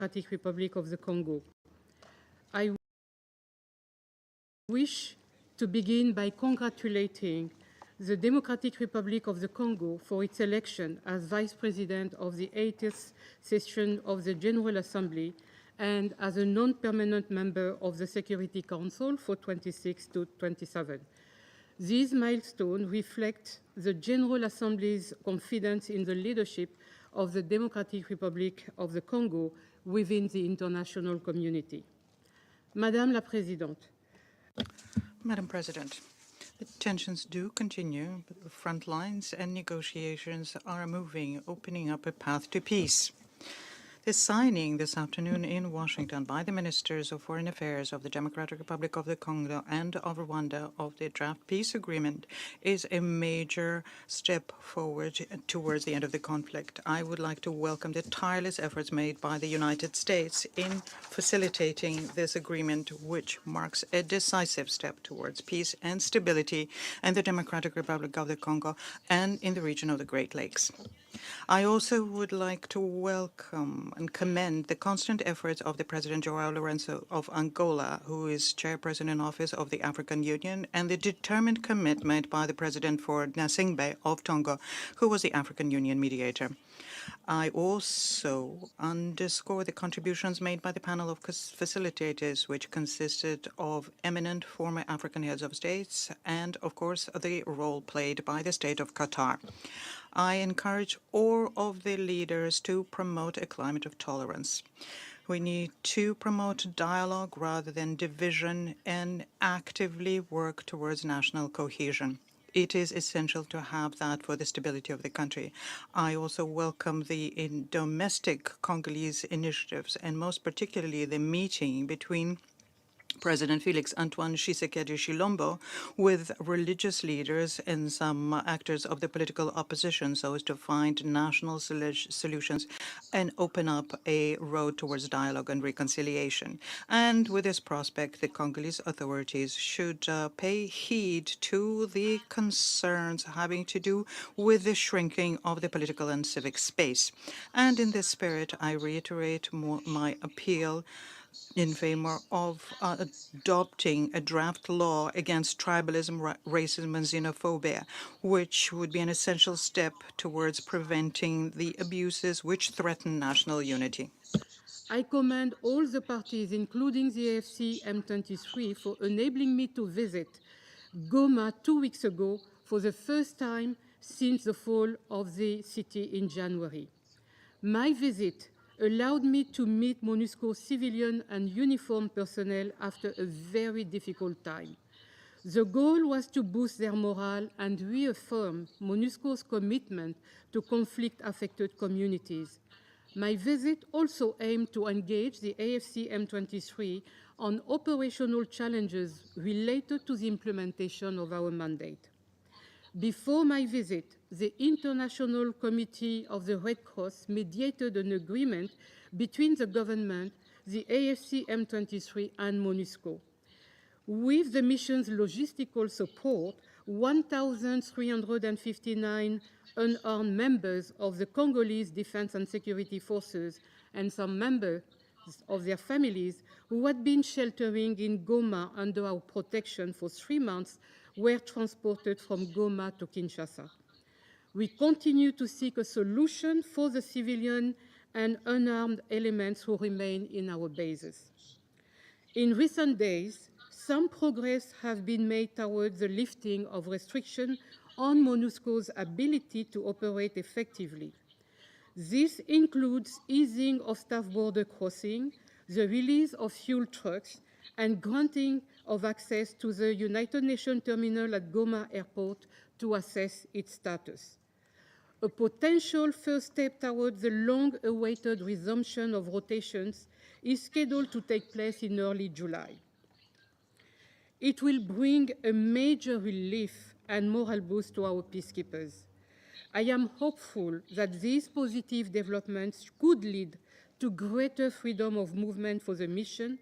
Democratic Republic of the Congo. I wish to begin by congratulating the Democratic Republic of the Congo for its election as Vice President of the 80th session of the General Assembly and as a non-permanent member of the Security Council for 26 to 27. These milestones reflect the General Assembly's confidence in the leadership of the Democratic Republic of the Congo within the international community. Madame la Présidente. Madam President, the tensions do continue, but the front lines and negotiations are moving, opening up a path to peace. The signing this afternoon in Washington by the Ministers of Foreign Affairs of the Democratic Republic of the Congo and of Rwanda of the draft peace agreement is a major step forward towards the end of the conflict. I would like to welcome the tireless efforts made by the United States in facilitating this agreement, which marks a decisive step towards peace and stability in the Democratic Republic of the Congo and in the region of the Great Lakes. I also would like to welcome and commend the constant efforts of the President João Lourenço of Angola, who is chairperson in office of the African Union, and the determined commitment by the President for Nasingbe of Tonga, who was the African Union mediator. I also underscore the contributions made by the panel of facilitators, which consisted of eminent former African heads of states and, of course, the role played by the state of Qatar. I encourage all of the leaders to promote a climate of tolerance. We need to promote dialogue rather than division and actively work towards national cohesion. It is essential to have that for the stability of the country. I also welcome the domestic Congolese initiatives, and most particularly the meeting between President Felix Antoine Tshisekedi Chilombo with religious leaders and some actors of the political opposition so as to find national solutions and open up a road towards dialogue and reconciliation. And with this prospect, the Congolese authorities should pay heed to the concerns having to do with the shrinking of the political and civic space. And in this spirit, I reiterate my appeal in favor of adopting a draft law against tribalism, racism, and xenophobia, which would be an essential step towards preventing the abuses which threaten national unity. I commend all the parties, including the AFC M23, for enabling me to visit Goma 2 weeks ago for the first time since the fall of the city in January. My visit allowed me to meet MONUSCO civilian and uniformed personnel after a very difficult time. The goal was to boost their morale and reaffirm MONUSCO's commitment to conflict-affected communities. My visit also aimed to engage the AFC M23 on operational challenges related to the implementation of our mandate. Before my visit, the International Committee of the Red Cross mediated an agreement between the government, the AFC M23, and MONUSCO. With the mission's logistical support, 1,359 unarmed members of the Congolese Defense and Security Forces and some members of their families who had been sheltering in Goma under our protection for 3 months were transported from Goma to Kinshasa. We continue to seek a solution for the civilian and unarmed elements who remain in our bases. In recent days, some progress has been made towards the lifting of restrictions on MONUSCO's ability to operate effectively. This includes easing of staff border crossing, the release of fuel trucks, and granting of access to the United Nations terminal at Goma Airport to assess its status. A potential first step towards the long-awaited resumption of rotations is scheduled to take place in early July. It will bring a major relief and moral boost to our peacekeepers. I am hopeful that these positive developments could lead to greater freedom of movement for the mission,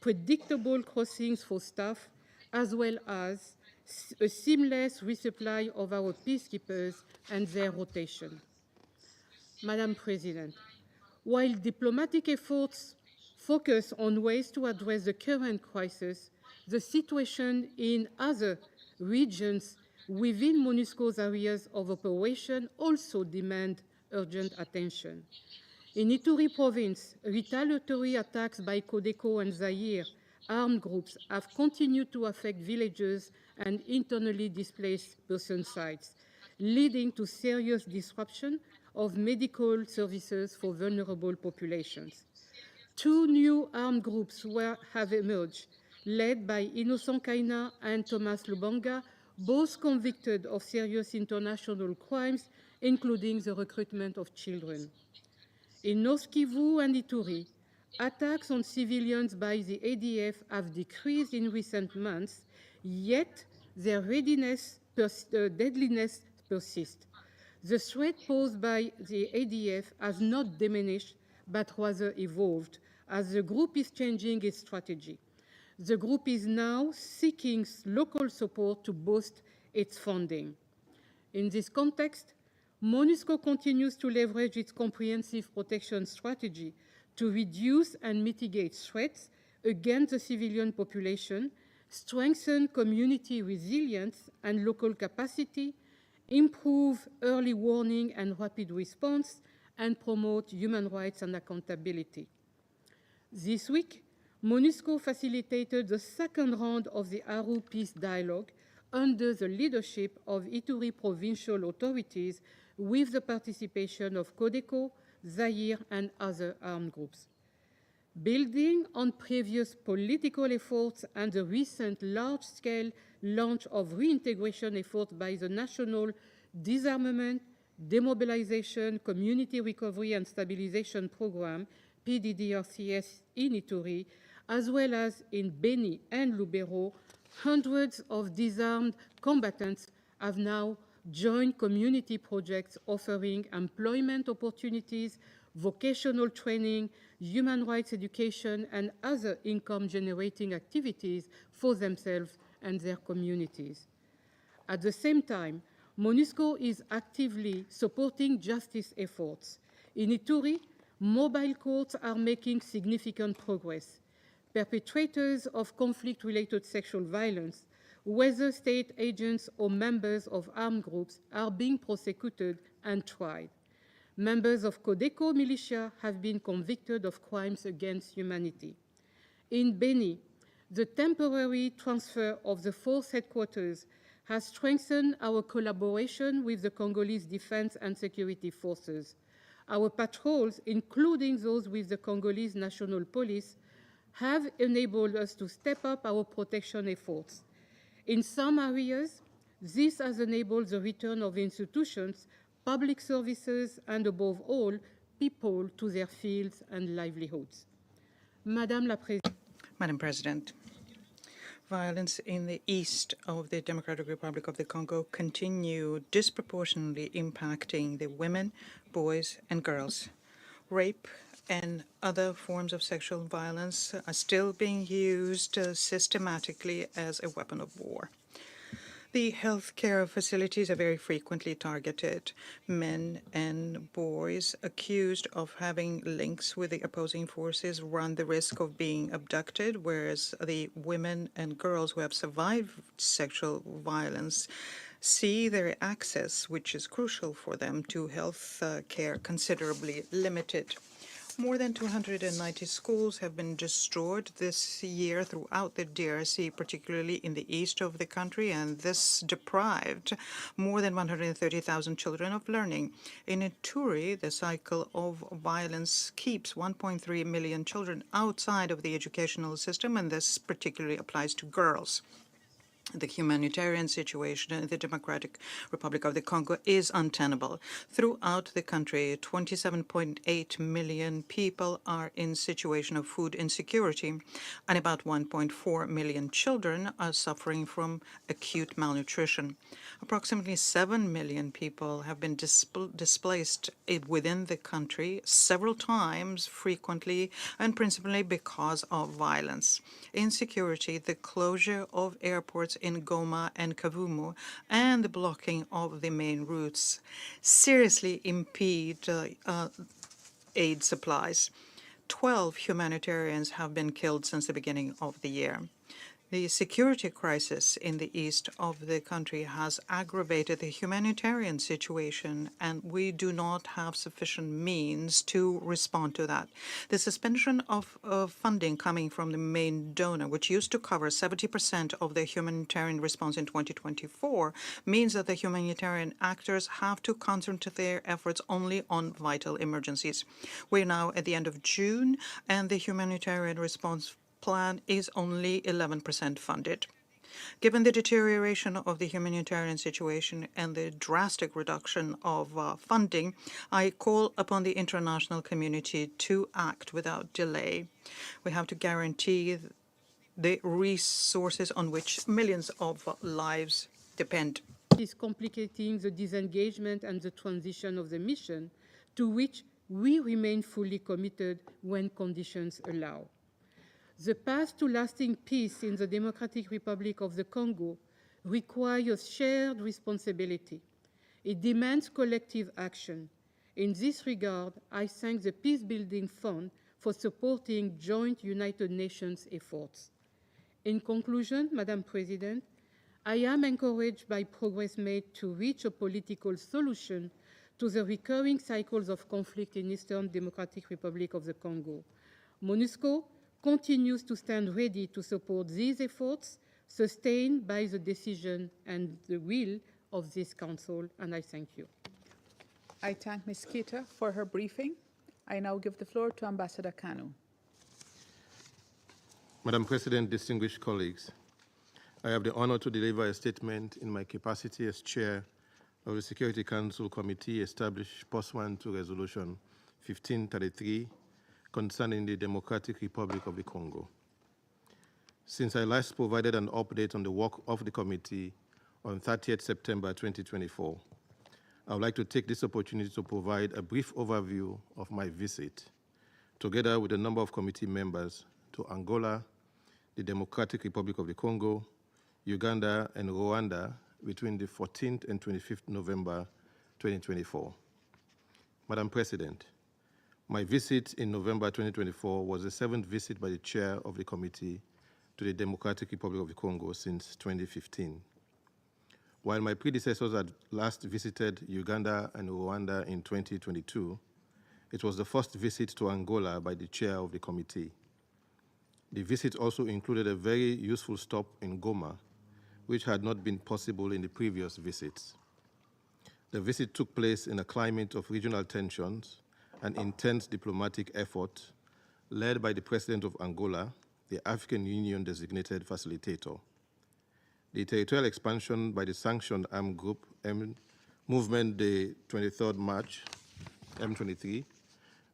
predictable crossings for staff, as well as a seamless resupply of our peacekeepers and their rotation. Madam President, While diplomatic efforts focus on ways to address the current crisis, the situation in other regions within MONUSCO's areas of operation also demand urgent attention. In Ituri province, retaliatory attacks by Codeco and Zaire armed groups have continued to affect villages and internally displaced person sites, leading to serious disruption of medical services for vulnerable populations. Two new armed groups have emerged, led by Innocent Kaina and Thomas Lubanga, both convicted of serious international crimes, including the recruitment of children. In North Kivu and Ituri, attacks on civilians by the ADF have decreased in recent months, yet their deadliness persists. The threat posed by the ADF has not diminished, but rather evolved, as the group is changing its strategy. The group is now seeking local support to boost its funding. In this context, MONUSCO continues to leverage its comprehensive protection strategy to reduce and mitigate threats against the civilian population, strengthen community resilience and local capacity, improve early warning and rapid response, and promote human rights and accountability. This week, MONUSCO facilitated the second round of the Aru Peace Dialogue under the leadership of Ituri provincial authorities with the participation of Codeco, Zaire, and other armed groups. Building on previous political efforts and the recent large-scale launch of reintegration efforts by the National Disarmament, Demobilization, Community Recovery and Stabilization Program, PDDRCS, in Ituri, as well as in Beni and Lubero, hundreds of disarmed combatants have now joined community projects offering employment opportunities, vocational training, human rights education, and other income-generating activities for themselves and their communities. At the same time, MONUSCO is actively supporting justice efforts. In Ituri, mobile courts are making significant progress. Perpetrators of conflict-related sexual violence, whether state agents or members of armed groups, are being prosecuted and tried. Members of Codeco militia have been convicted of crimes against humanity. In Beni, the temporary transfer of the force headquarters has strengthened our collaboration with the Congolese defense and security forces. Our patrols, including those with the Congolese National Police, have enabled us to step up our protection efforts. In some areas, this has enabled the return of institutions, public services, and above all, people to their fields and livelihoods. Madam President, violence in the east of the Democratic Republic of the Congo continue disproportionately impacting the women, boys, and girls. Rape and other forms of sexual violence are still being used systematically as a weapon of war. The healthcare facilities are very frequently targeted. Men and boys accused of having links with the opposing forces run the risk of being abducted, whereas the women and girls who have survived sexual violence see their access, which is crucial for them, to health care considerably limited. More than 290 schools have been destroyed this year throughout the DRC, particularly in the east of the country, and this deprived more than 130,000 children of learning. In Ituri, the cycle of violence keeps 1.3 million children outside of the educational system, and this particularly applies to girls. The humanitarian situation in the Democratic Republic of the Congo is untenable. Throughout the country, 27.8 million people are in situation of food insecurity, and about 1.4 million children are suffering from acute malnutrition. Approximately 7 million people have been displaced within the country several times, frequently, and principally because of violence. Insecurity, the closure of airports in Goma and Kavumu, and the blocking of the main routes seriously impede aid supplies. 12 humanitarians have been killed since the beginning of the year. The security crisis in the east of the country has aggravated the humanitarian situation, and we do not have sufficient means to respond to that. The suspension of funding coming from the main donor, which used to cover 70% of the humanitarian response in 2024, means that the humanitarian actors have to concentrate their efforts only on vital emergencies. We're now at the end of June, and the humanitarian response plan is only 11% funded. Given the deterioration of the humanitarian situation and the drastic reduction of funding, I call upon the international community to act without delay. We have to guarantee the resources on which millions of lives depend. Is complicating the disengagement and the transition of the mission, to which we remain fully committed when conditions allow. The path to lasting peace in the Democratic Republic of the Congo requires shared responsibility. It demands collective action. In this regard, I thank the Peacebuilding Fund for supporting joint United Nations efforts. In conclusion, Madam President, I am encouraged by progress made to reach a political solution to the recurring cycles of conflict in Eastern Democratic Republic of the Congo. MONUSCO continues to stand ready to support these efforts, sustained by the decision and the will of this Council, and I thank you. I thank Ms. Keita for her briefing. I now give the floor to Ambassador Kanu. Madam President, distinguished colleagues, I have the honor to deliver a statement in my capacity as Chair of the Security Council Committee established pursuant to Resolution 1533 concerning the Democratic Republic of the Congo. Since I last provided an update on the work of the committee on 30th September 2024, I would like to take this opportunity to provide a brief overview of my visit, together with a number of committee members, to Angola, the Democratic Republic of the Congo, Uganda, and Rwanda between the 14th and 25th November 2024. Madam President, my visit in November 2024 was the 7th visit by the chair of the committee to the Democratic Republic of the Congo since 2015. While my predecessors had last visited Uganda and Rwanda in 2022, it was the first visit to Angola by the chair of the committee. The visit also included a very useful stop in Goma, which had not been possible in the previous visits. The visit took place in a climate of regional tensions and intense diplomatic effort led by the President of Angola, the African Union designated facilitator. The territorial expansion by the sanctioned armed group Movement the 23rd March, M23,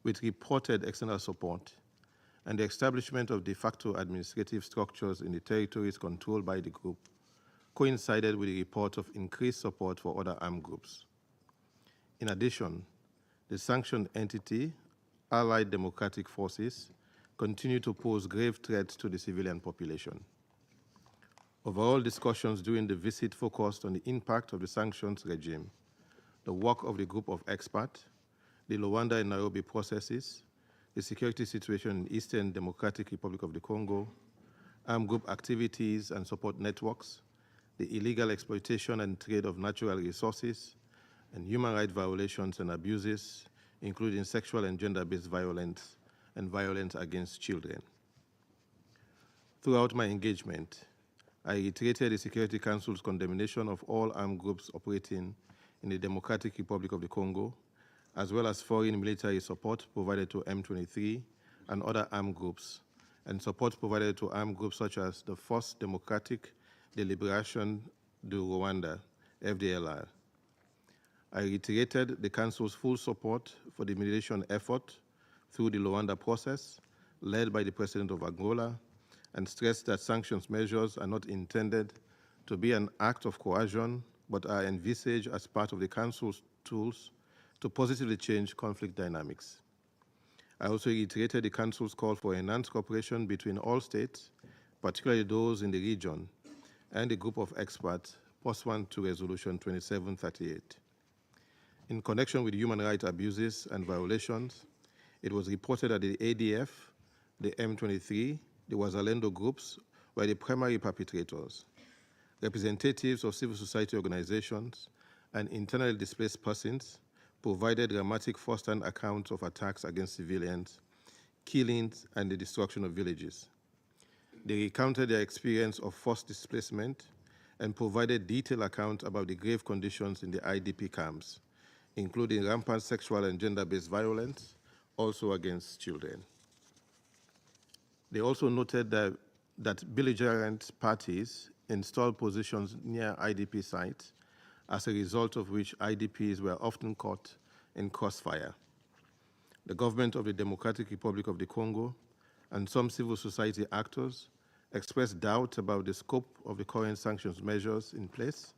with reported external support, and the establishment of de facto administrative structures in the territories controlled by the group coincided with the report of increased support for other armed groups. In addition, the sanctioned entity, Allied Democratic Forces, continue to pose grave threats to the civilian population. Overall discussions during the visit focused on the impact of the sanctions regime, the work of the group of experts, the Luanda and Nairobi processes, the security situation in Eastern Democratic Republic of the Congo, armed group activities and support networks, the illegal exploitation and trade of natural resources, and human rights violations and abuses, including sexual and gender-based violence and violence against children. Throughout my engagement, I reiterated the Security Council's condemnation of all armed groups operating in the Democratic Republic of the Congo, as well as foreign military support provided to M23 and other armed groups, and support provided to armed groups such as the Force Democratique de Libération du Rwanda, FDLR. I reiterated the Council's full support for the mediation effort through the Luanda process, led by the President of Angola, and stressed that sanctions measures are not intended to be an act of coercion, but are envisaged as part of the Council's tools to positively change conflict dynamics. I also reiterated the Council's call for enhanced cooperation between all states, particularly those in the region, and the group of experts pursuant to Resolution 2738. In connection with human rights abuses and violations, it was reported that the ADF, the M23, the Wazalendo groups were the primary perpetrators. Representatives of civil society organizations and internally displaced persons provided dramatic first-hand accounts of attacks against civilians, killings, and the destruction of villages. They recounted their experience of forced displacement and provided detailed accounts about the grave conditions in the IDP camps, including rampant sexual and gender-based violence, also against children. They also noted that belligerent parties installed positions near IDP sites, as a result of which IDPs were often caught in crossfire. The government of the Democratic Republic of the Congo and some civil society actors expressed doubt about the scope of the current sanctions measures in place,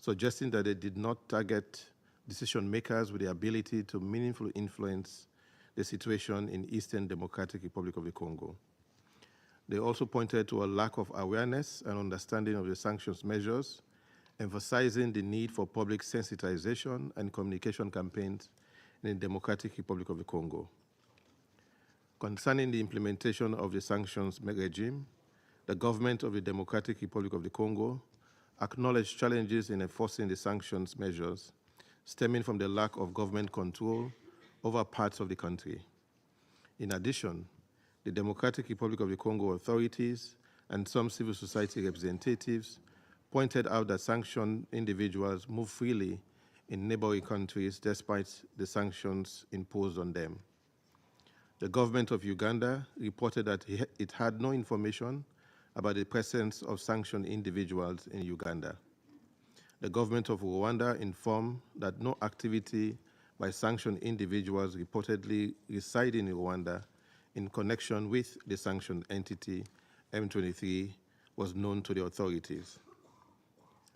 suggesting that they did not target decision makers with the ability to meaningfully influence the situation in Eastern Democratic Republic of the Congo. They also pointed to a lack of awareness and understanding of the sanctions measures, emphasizing the need for public sensitization and communication campaigns in the Democratic Republic of the Congo. Concerning the implementation of the sanctions regime, the government of the Democratic Republic of the Congo acknowledged challenges in enforcing the sanctions measures stemming from the lack of government control over parts of the country. In addition, the Democratic Republic of the Congo authorities and some civil society representatives pointed out that sanctioned individuals move freely in neighboring countries despite the sanctions imposed on them. The government of Uganda reported that it had no information about the presence of sanctioned individuals in Uganda. The government of Rwanda informed that no activity by sanctioned individuals reportedly residing in Rwanda in connection with the sanctioned entity M23 was known to the authorities.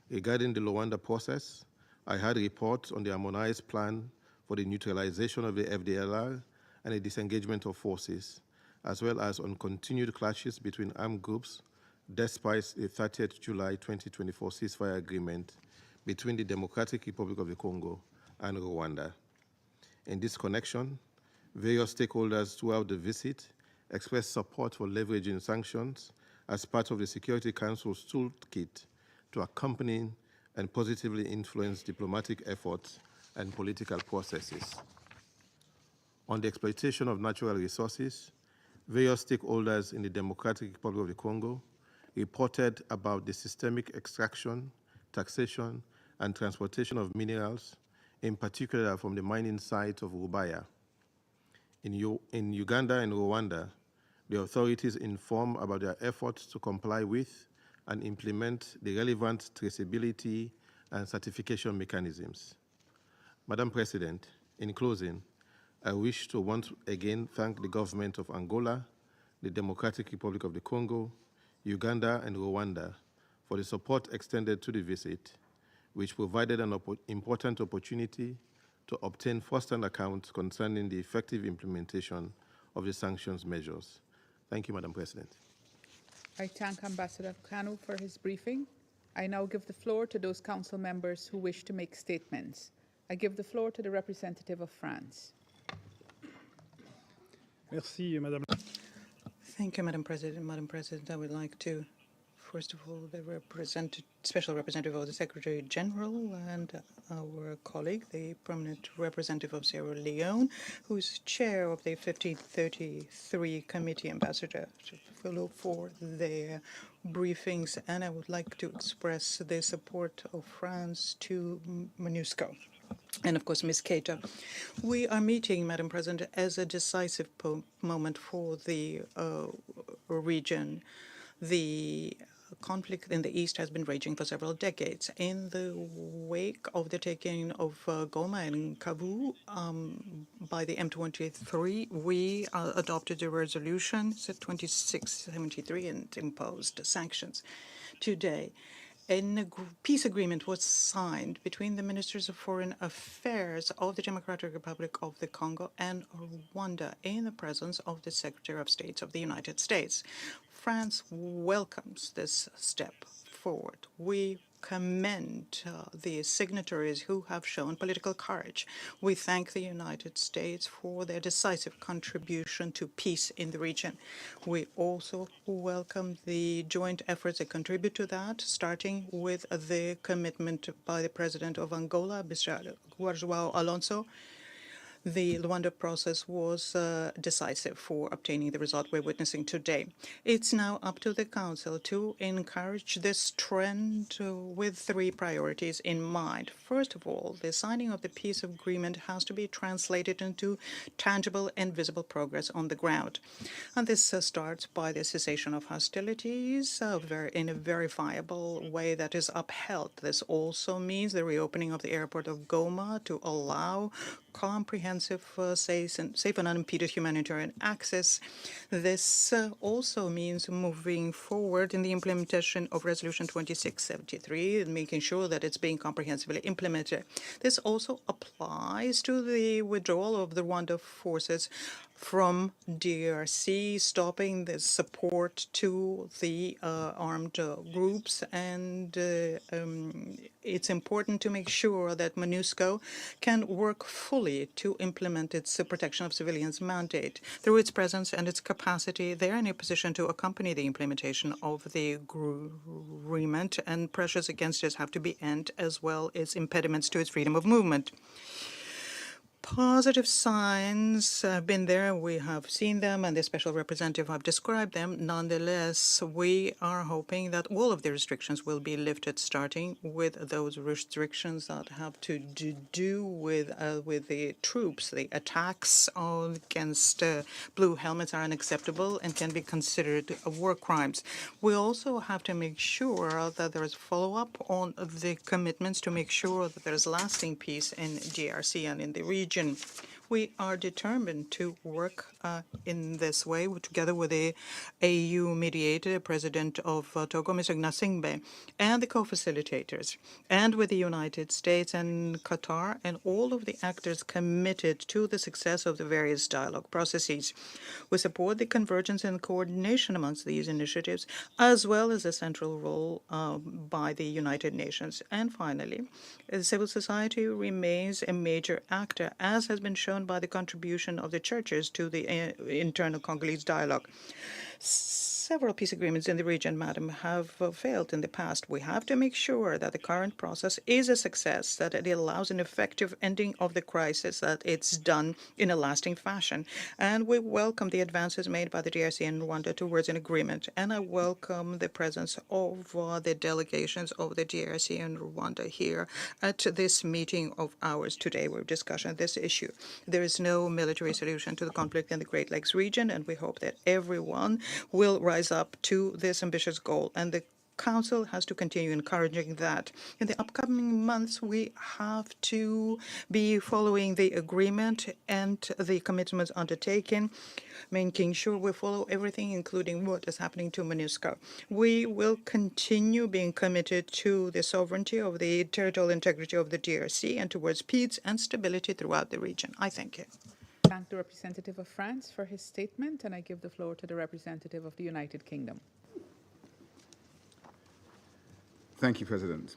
Regarding the Rwanda process, I had reports on the harmonized plan for the neutralization of the FDLR and the disengagement of forces, as well as on continued clashes between armed groups despite the 30th July 2024 ceasefire agreement between the Democratic Republic of the Congo and Rwanda. In this connection, various stakeholders throughout the visit expressed support for leveraging sanctions as part of the Security Council's toolkit to accompany and positively influence diplomatic efforts and political processes. On the exploitation of natural resources, various stakeholders in the Democratic Republic of the Congo reported about the systemic extraction, taxation, and transportation of minerals, in particular from the mining site of Rubaya. In Uganda and Rwanda, the authorities inform about their efforts to comply with and implement the relevant traceability and certification mechanisms. Madam President, in closing, I wish to once again thank the government of Angola, the Democratic Republic of the Congo, Uganda, and Rwanda for the support extended to the visit, which provided an important opportunity to obtain first-hand accounts concerning the effective implementation of the sanctions measures. Thank you, Madam President. I thank Ambassador Kanu for his briefing. I now give the floor to those council members who wish to make statements. I give the floor to the representative of France. Merci, Madame. Thank you, Madam President. Madam President, I would like to, first of all, the special representative of the Secretary General and our colleague, the permanent representative of Sierra Leone, who is chair of the 1533 Committee, Ambassador Fellow, for their briefings. And I would like to express the support of France to MONUSCO. And of course, Ms. Keita. We are meeting, Madam President, as a decisive moment for the region. The conflict in the East has been raging for several decades. In the wake of the taking of Goma and Kavu by the M23, we adopted a resolution, 2673, and imposed sanctions. Today, a peace agreement was signed between the Ministers of Foreign Affairs of the Democratic Republic of the Congo and Rwanda in the presence of the Secretary of State of the United States. France welcomes this step forward. We commend the signatories who have shown political courage. We thank the United States for their decisive contribution to peace in the region. We also welcome the joint efforts that contribute to that, starting with the commitment by the President of Angola, Mr. João Alonso. The Luanda process was decisive for obtaining the result we're witnessing today. It's now up to the Council to encourage this trend with three priorities in mind. First of all, the signing of the peace agreement has to be translated into tangible and visible progress on the ground. And this starts by the cessation of hostilities in a verifiable way that is upheld. This also means the reopening of the airport of Goma to allow comprehensive, safe and unimpeded humanitarian access. This also means moving forward in the implementation of Resolution 2673 and making sure that it's being comprehensively implemented. This also applies to the withdrawal of the Rwanda forces from DRC, stopping the support to the armed groups, and it's important to make sure that MONUSCO can work fully to implement its protection of civilians mandate. Through its presence and its capacity, they are in a position to accompany the implementation of the agreement, and pressures against it have to be ended, as well as impediments to its freedom of movement. Positive signs have been there. We have seen them, and the special representative have described them. Nonetheless, we are hoping that all of the restrictions will be lifted, starting with those restrictions that have to do with the troops. The attacks against blue helmets are unacceptable and can be considered war crimes. We also have to make sure that there is follow-up on the commitments to make sure that there is lasting peace in DRC and in the region. We are determined to work in this way together with the AU mediator, President of Togo, Mr. Gnassingbé, and the co-facilitators, and with the United States and Qatar, and all of the actors committed to the success of the various dialogue processes. We support the convergence and coordination amongst these initiatives, as well as a central role by the United Nations. And finally, civil society remains a major actor, as has been shown by the contribution of the churches to the internal Congolese dialogue. Several peace agreements in the region, madam, have failed in the past. We have to make sure that the current process is a success, that it allows an effective ending of the crisis, that it's done in a lasting fashion. And we welcome the advances made by the DRC and Rwanda towards an agreement. And I welcome the presence of the delegations of the DRC and Rwanda here at this meeting of ours today. We're discussing this issue. There is no military solution to the conflict in the Great Lakes region, and we hope that everyone will rise up to this ambitious goal, and the Council has to continue encouraging that. In the upcoming months, we have to be following the agreement and the commitments undertaken, making sure we follow everything, including what is happening to MONUSCO. We will continue being committed to the sovereignty of the territorial integrity of the DRC and towards peace and stability throughout the region. I thank you. Thank the representative of France for his statement, and I give the floor to the representative of the United Kingdom. Thank you, President.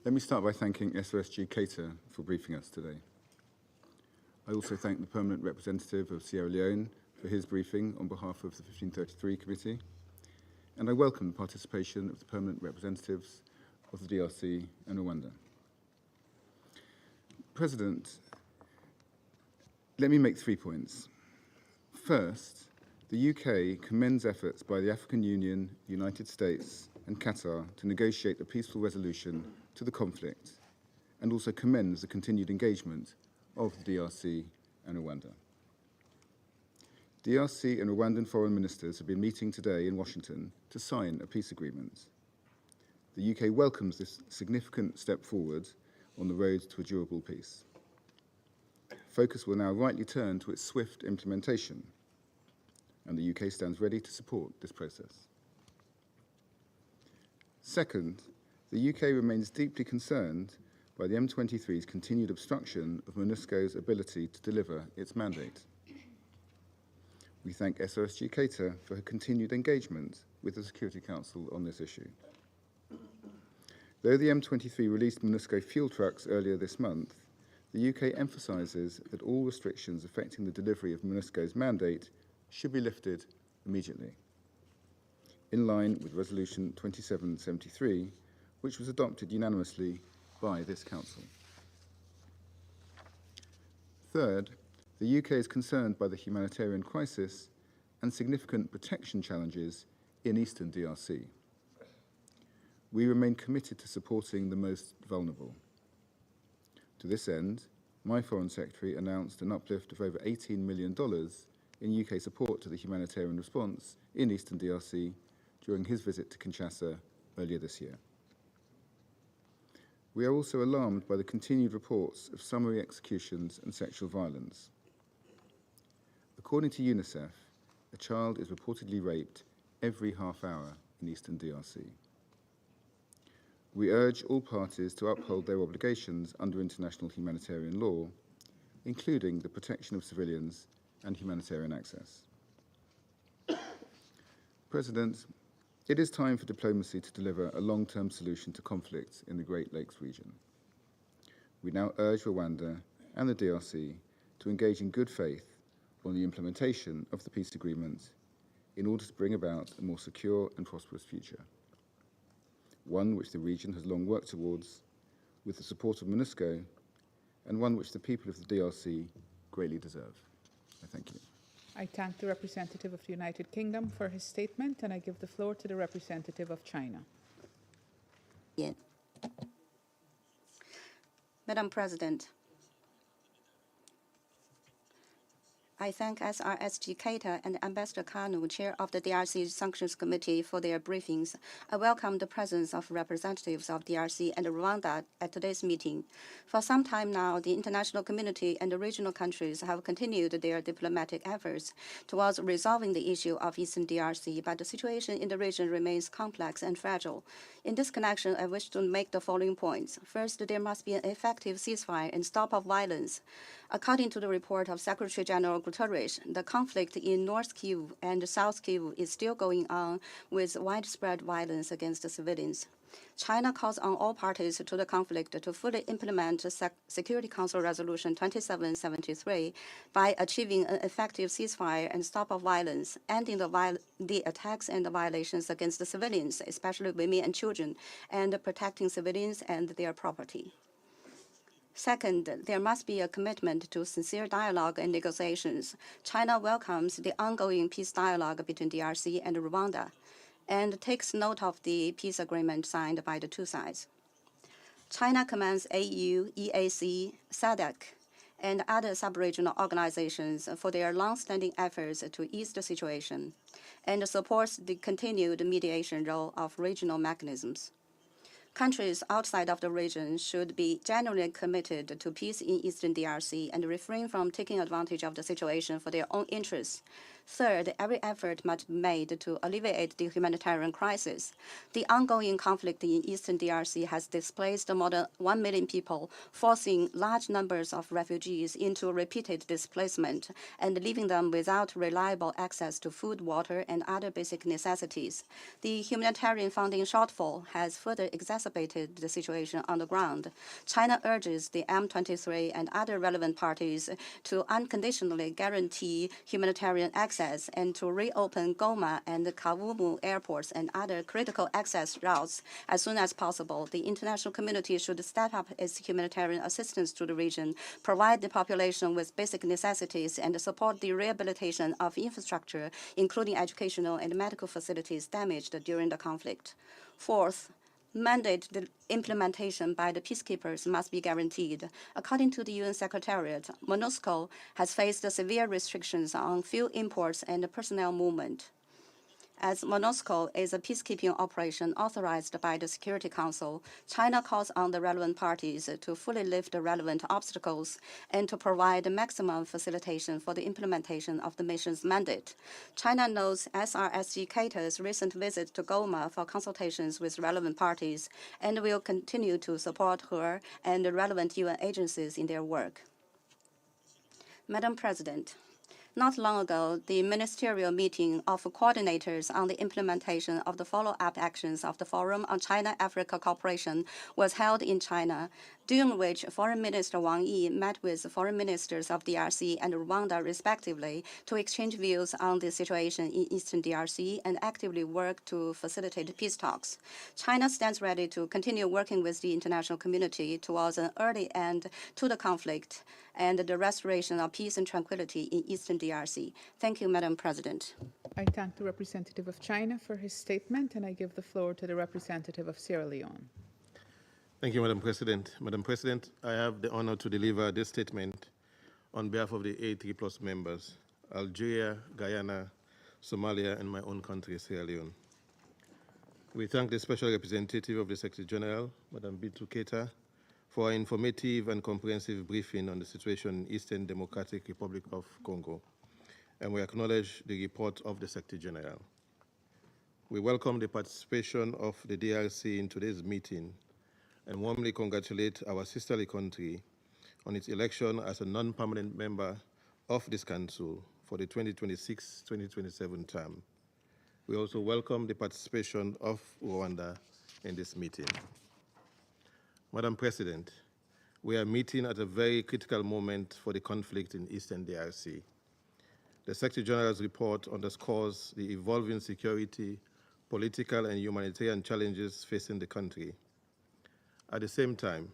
Let me start by thanking SOSG Cater for briefing us today. I also thank the permanent representative of Sierra Leone for his briefing on behalf of the 1533 Committee, and I welcome the participation of the permanent representatives of the DRC and Rwanda. President, let me make 3 points. First, the UK commends efforts by the African Union, United States, and Qatar to negotiate a peaceful resolution to the conflict, and also commends the continued engagement of the DRC and Rwanda. DRC and Rwandan foreign ministers have been meeting today in Washington to sign a peace agreement. The UK welcomes this significant step forward on the road to a durable peace. Focus will now rightly turn to its swift implementation, and the UK stands ready to support this process. Second, the UK remains deeply concerned by the M23's continued obstruction of MONUSCO's ability to deliver its mandate. We thank SOSG Cater for her continued engagement with the Security Council on this issue. Though the M23 released MONUSCO fuel trucks earlier this month, the UK emphasises that all restrictions affecting the delivery of MONUSCO's mandate should be lifted immediately, in line with Resolution 2773, which was adopted unanimously by this Council. Third, the UK is concerned by the humanitarian crisis and significant protection challenges in eastern DRC. We remain committed to supporting the most vulnerable. To this end, my Foreign Secretary announced an uplift of over $18 million in UK support to the humanitarian response in eastern DRC during his visit to Kinshasa earlier this year. We are also alarmed by the continued reports of summary executions and sexual violence. According to UNICEF, a child is reportedly raped every half hour in eastern DRC. We urge all parties to uphold their obligations under international humanitarian law, including the protection of civilians and humanitarian access. President, it is time for diplomacy to deliver a long-term solution to conflicts in the Great Lakes region. We now urge Rwanda and the DRC to engage in good faith on the implementation of the peace agreement in order to bring about a more secure and prosperous future, one which the region has long worked towards with the support of MONUSCO, and one which the people of the DRC greatly deserve. I thank you. I thank the representative of the United Kingdom for his statement, and I give the floor to the representative of China. Yeah. Madam President, I thank SRSG Keita and Ambassador Kanu, Chair of the DRC Sanctions Committee, for their briefings. I welcome the presence of representatives of DRC and Rwanda at today's meeting. For some time now, the international community and the regional countries have continued their diplomatic efforts towards resolving the issue of Eastern DRC, but the situation in the region remains complex and fragile. In this connection, I wish to make the following points. First, there must be an effective ceasefire and stop of violence. According to the report of Secretary General Guterres, the conflict in North Kivu and South Kivu is still going on with widespread violence against the civilians. China calls on all parties to the conflict to fully implement Security Council Resolution 2773 by achieving an effective ceasefire and stop of violence, ending the attacks and the violations against the civilians, especially women and children, and protecting civilians and their property. Second, there must be a commitment to sincere dialogue and negotiations. China welcomes the ongoing peace dialogue between DRC and Rwanda and takes note of the peace agreement signed by the two sides. China commends AU, EAC, SADC, and other sub-regional organizations for their long-standing efforts to ease the situation and supports the continued mediation role of regional mechanisms. Countries outside of the region should be genuinely committed to peace in Eastern DRC and refrain from taking advantage of the situation for their own interests. Third, every effort must be made to alleviate the humanitarian crisis. The ongoing conflict in Eastern DRC has displaced more than 1 million people, forcing large numbers of refugees into repeated displacement and leaving them without reliable access to food, water, and other basic necessities. The humanitarian funding shortfall has further exacerbated the situation on the ground. China urges the M23 and other relevant parties to unconditionally guarantee humanitarian access and to reopen Goma and Kavumu airports and other critical access routes as soon as possible. The international community should step up its humanitarian assistance to the region, provide the population with basic necessities, and support the rehabilitation of infrastructure, including educational and medical facilities damaged during the conflict. Fourth, mandate the implementation by the peacekeepers must be guaranteed. According to the UN Secretariat, MONUSCO has faced severe restrictions on fuel imports and personnel movement. As MONUSCO is a peacekeeping operation authorized by the Security Council, China calls on the relevant parties to fully lift the relevant obstacles and to provide maximum facilitation for the implementation of the mission's mandate. China notes SRSG Keita's recent visit to Goma for consultations with relevant parties and will continue to support her and the relevant UN agencies in their work. Madam President, Not long ago, the ministerial meeting of coordinators on the implementation of the follow-up actions of the Forum on China-Africa Cooperation was held in China, during which Foreign Minister Wang Yi met with foreign ministers of DRC and Rwanda respectively to exchange views on the situation in Eastern DRC and actively work to facilitate peace talks. China stands ready to continue working with the international community towards an early end to the conflict and the restoration of peace and tranquility in Eastern DRC. Thank you, Madam President. I thank the representative of China for his statement, and I give the floor to the representative of Sierra Leone. Thank you, Madam President. Madam President, I have the honor to deliver this statement on behalf of the A3+ members, Algeria, Guyana, Somalia, and my own country, Sierra Leone. We thank the Special Representative of the Secretary General, Madam Bintou Keita, for an informative and comprehensive briefing on the situation in Eastern Democratic Republic of Congo, and we acknowledge the report of the Secretary General. We welcome the participation of the DRC in today's meeting and warmly congratulate our sisterly country on its election as a non-permanent member of this Council for the 2026-2027 term. We also welcome the participation of Rwanda in this meeting. Madam President, we are meeting at a very critical moment for the conflict in Eastern DRC. The Secretary General's report underscores the evolving security, political, and humanitarian challenges facing the country. At the same time,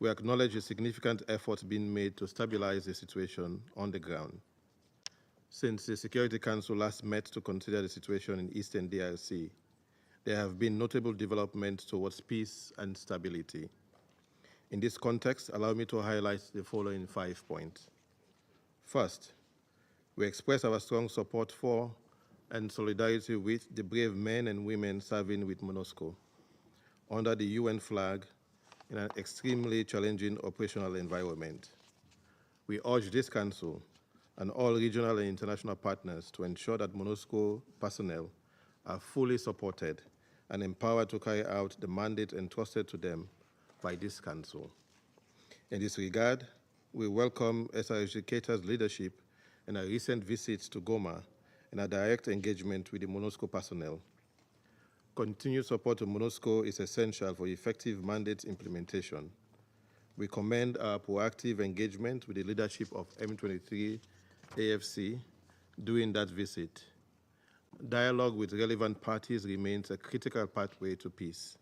we acknowledge the significant efforts being made to stabilize the situation on the ground. Since the Security Council last met to consider the situation in Eastern DRC, there have been notable developments towards peace and stability. In this context, allow me to highlight the following 5 points. First, we express our strong support for and solidarity with the brave men and women serving with MONUSCO under the UN flag in an extremely challenging operational environment. We urge this Council and all regional and international partners to ensure that MONUSCO personnel are fully supported and empowered to carry out the mandate entrusted to them by this Council. In this regard, we welcome SRG Keita's leadership in a recent visit to Goma and a direct engagement with the MONUSCO personnel. Continued support to MONUSCO is essential for effective mandate implementation. We commend our proactive engagement with the leadership of M23 AFC during that visit. Dialogue with relevant parties remains a critical pathway to peace.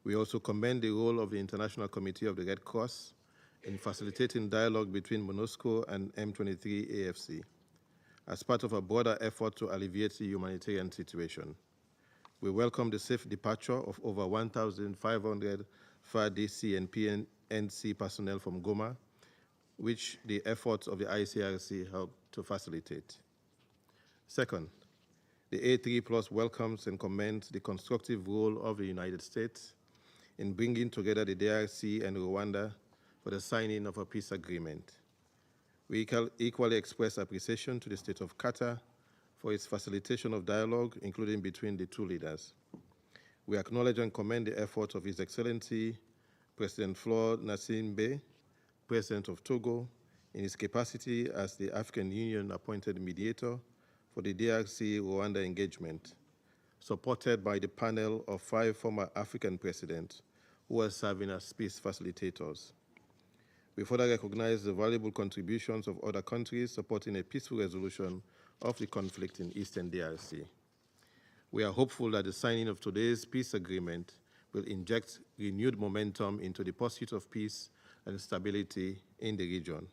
We also commend the role of the International Committee of the Red Cross in facilitating dialogue between MONUSCO and M23 AFC as part of a broader effort to alleviate the humanitarian situation. We welcome the safe departure of over 1,500 FARDC and PNC personnel from Goma, which the efforts of the ICRC helped to facilitate. Second, the A3+ welcomes and commends the constructive role of the United States in bringing together the DRC and Rwanda for the signing of a peace agreement. We equally express appreciation to the State of Qatar for its facilitation of dialogue, including between the two leaders. We acknowledge and commend the efforts of His Excellency President Flore Nassimbe, President of Togo, in his capacity as the African Union appointed mediator for the DRC-Rwanda engagement, supported by the panel of 5 former African presidents who are serving as peace facilitators. We further recognize the valuable contributions of other countries supporting a peaceful resolution of the conflict in Eastern DRC. We are hopeful that the signing of today's peace agreement will inject renewed momentum into the pursuit of peace and stability in the region.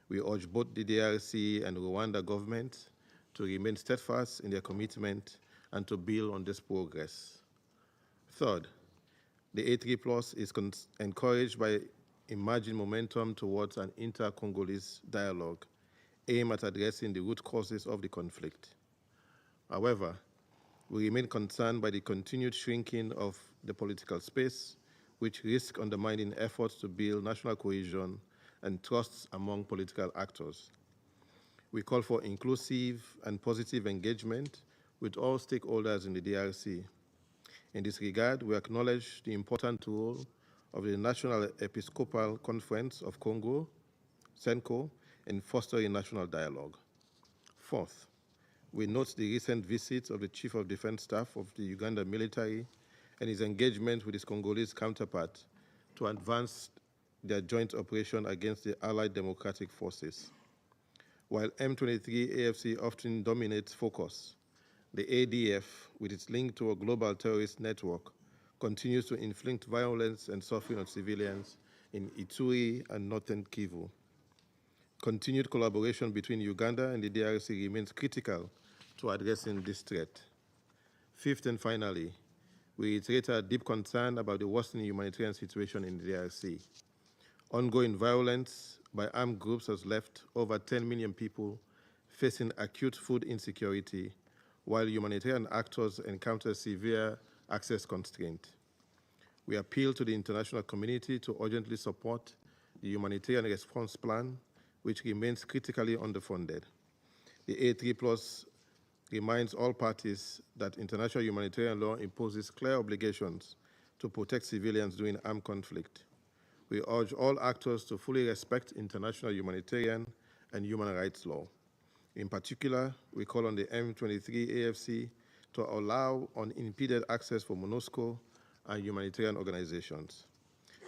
We urge both the DRC and Rwanda governments to remain steadfast in their commitment and to build on this progress. Third, the A3+ is encouraged by emerging momentum towards an inter-Congolese dialogue aimed at addressing the root causes of the conflict. However, we remain concerned by the continued shrinking of the political space, which risks undermining efforts to build national cohesion and trust among political actors. We call for inclusive and positive engagement with all stakeholders in the DRC. In this regard, we acknowledge the important role of the National Episcopal Conference of Congo, CENCO, in fostering national dialogue. Fourth, we note the recent visits of the Chief of Defense Staff of the Uganda military and his engagement with his Congolese counterpart to advance their joint operation against the Allied Democratic Forces. While M23 AFC often dominates focus, the ADF, with its link to a global terrorist network, continues to inflict violence and suffering on civilians in Ituri and northern Kivu. Continued collaboration between Uganda and the DRC remains critical to addressing this threat. Fifth and finally, we reiterate our deep concern about the worsening humanitarian situation in the DRC. Ongoing violence by armed groups has left over 10 million people facing acute food insecurity, while humanitarian actors encounter severe access constraints. We appeal to the international community to urgently support the humanitarian response plan, which remains critically underfunded. The A3+ reminds all parties that international humanitarian law imposes clear obligations to protect civilians during armed conflict. We urge all actors to fully respect international humanitarian and human rights law. In particular, we call on the M23 AFC to allow unimpeded access for MONUSCO and humanitarian organizations.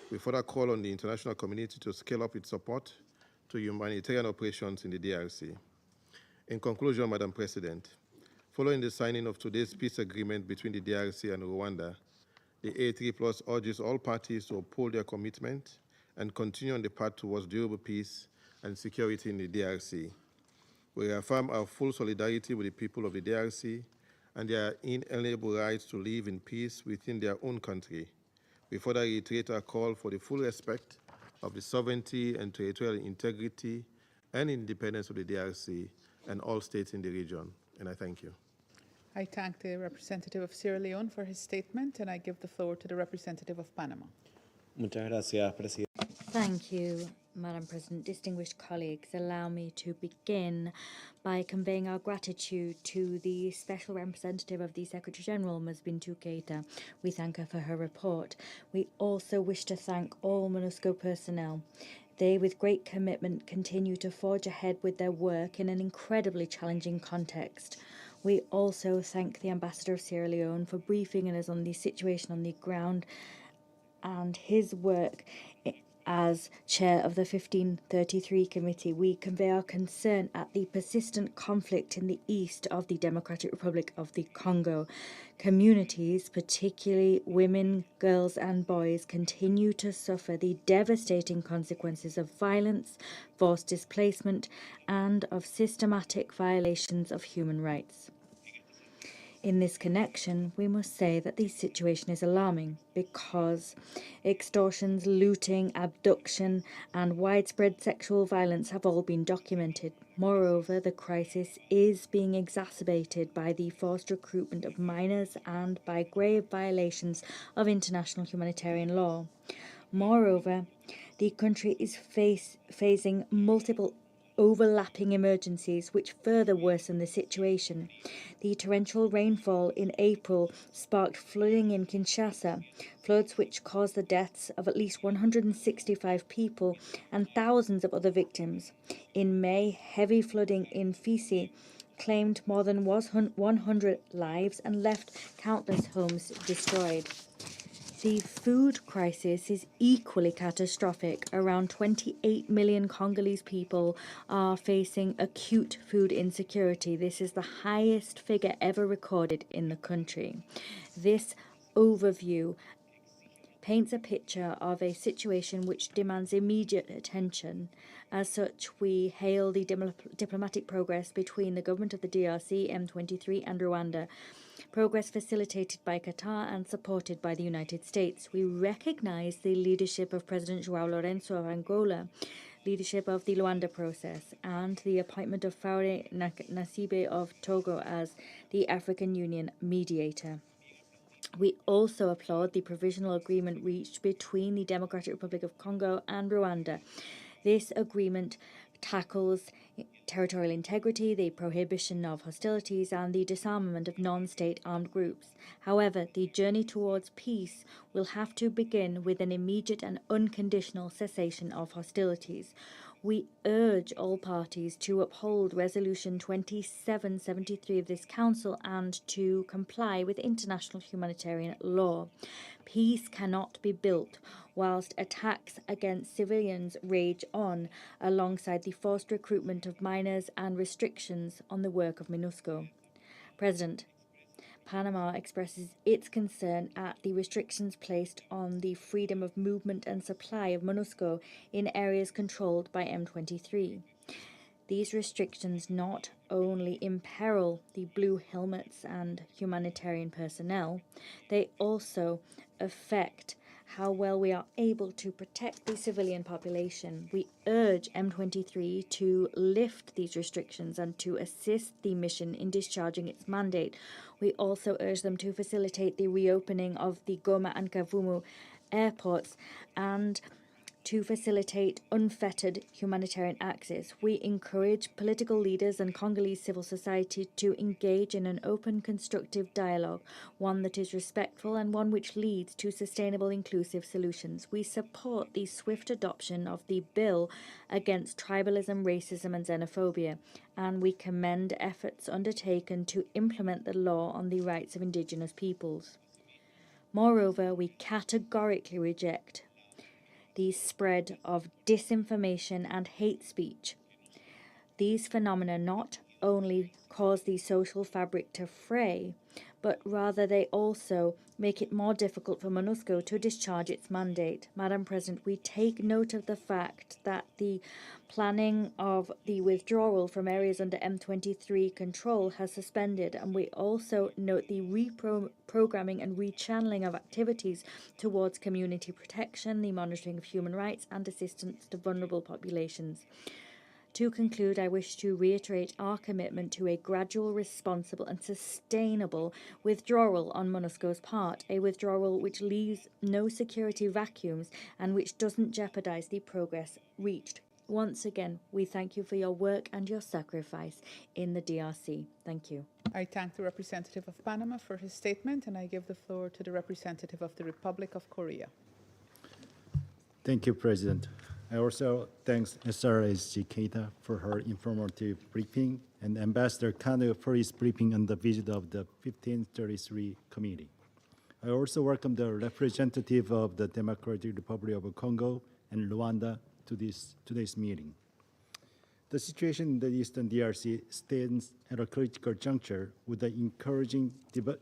We further call on the international community to scale up its support to humanitarian operations in the DRC. In conclusion, Madam President, following the signing of today's peace agreement between the DRC and Rwanda, the A3+ urges all parties to uphold their commitment and continue on the path towards durable peace and security in the DRC. We reaffirm our full solidarity with the people of the DRC and their inalienable rights to live in peace within their own country. We further reiterate our call for the full respect of the sovereignty and territorial integrity and independence of the DRC and all states in the region. And I thank you. I thank the representative of Sierra Leone for his statement, and I give the floor to the representative of Panama. Muchas gracias, Presidente. Thank you, Madam President. Distinguished colleagues, allow me to begin by conveying our gratitude to the Special Representative of the Secretary-General, Ms. Bintou Keita. We thank her for her report. We also wish to thank all MONUSCO personnel. They, with great commitment, continue to forge ahead with their work in an incredibly challenging context. We also thank the Ambassador of Sierra Leone for briefing us on the situation on the ground and his work as chair of the 1533 committee. We convey our concern at the persistent conflict in the east of the Democratic Republic of the Congo. Communities, particularly women, girls and boys, continue to suffer the devastating consequences of violence, forced displacement, and of systematic violations of human rights. In this connection, we must say that the situation is alarming because extortions, looting, abduction, and widespread sexual violence have all been documented. Moreover, the crisis is being exacerbated by the forced recruitment of minors and by grave violations of international humanitarian law. Moreover, the country is facing multiple overlapping emergencies which further worsen the situation. The torrential rainfall in April sparked flooding in Kinshasa, floods which caused the deaths of at least 165 people and thousands of other victims. In May, heavy flooding in Fisi claimed more than 100 lives and left countless homes destroyed. The food crisis is equally catastrophic. Around 28 million Congolese people are facing acute food insecurity. This is the highest figure ever recorded in the country. This overview paints a picture of a situation which demands immediate attention. As such, we hail the diplomatic progress between the government of the DRC, M23 and Rwanda, progress facilitated by Qatar and supported by the United States. We recognize the leadership of President João Lourenço of Angola, leadership of the Luanda process, and the appointment of Faure Nasibe of Togo as the African Union mediator. We also applaud the provisional agreement reached between the Democratic Republic of Congo and Rwanda. This agreement tackles territorial integrity, the prohibition of hostilities, and the disarmament of non-state armed groups. However, the journey towards peace will have to begin with an immediate and unconditional cessation of hostilities. We urge all parties to uphold Resolution 2773 of this Council and to comply with international humanitarian law. Peace cannot be built whilst attacks against civilians rage on, alongside the forced recruitment of minors and restrictions on the work of MONUSCO. President, Panama expresses its concern at the restrictions placed on the freedom of movement and supply of MONUSCO in areas controlled by M23. These restrictions not only imperil the blue helmets and humanitarian personnel, they also affect how well we are able to protect the civilian population. We urge M23 to lift these restrictions and to assist the mission in discharging its mandate. We also urge them to facilitate the reopening of the Goma and Kavumu airports and to facilitate unfettered humanitarian access. We encourage political leaders and Congolese civil society to engage in an open, constructive dialogue, one that is respectful and one which leads to sustainable, inclusive solutions. We support the swift adoption of the bill against tribalism, racism and xenophobia, and we commend efforts undertaken to implement the law on the rights of indigenous peoples. Moreover, we categorically reject the spread of disinformation and hate speech. These phenomena not only cause the social fabric to fray, but rather they also make it more difficult for MONUSCO to discharge its mandate. Madam President, we take note of the fact that the planning of the withdrawal from areas under M23 control has suspended, and we also note the reprogramming and rechanneling of activities towards community protection, the monitoring of human rights, and assistance to vulnerable populations. To conclude, I wish to reiterate our commitment to a gradual, responsible and sustainable withdrawal on MONUSCO's part, a withdrawal which leaves no security vacuums and which doesn't jeopardize the progress reached. Once again, we thank you for your work and your sacrifice in the DRC. Thank you. I thank the representative of Panama for his statement, and I give the floor to the representative of the Republic of Korea. Thank you, President. I also thank SRSG Keita for her informative briefing and Ambassador Kano for his briefing on the visit of the 1533 Committee. I also welcome the representative of the Democratic Republic of Congo and Rwanda to today's meeting. The situation in the Eastern DRC stands at a critical juncture with the encouraging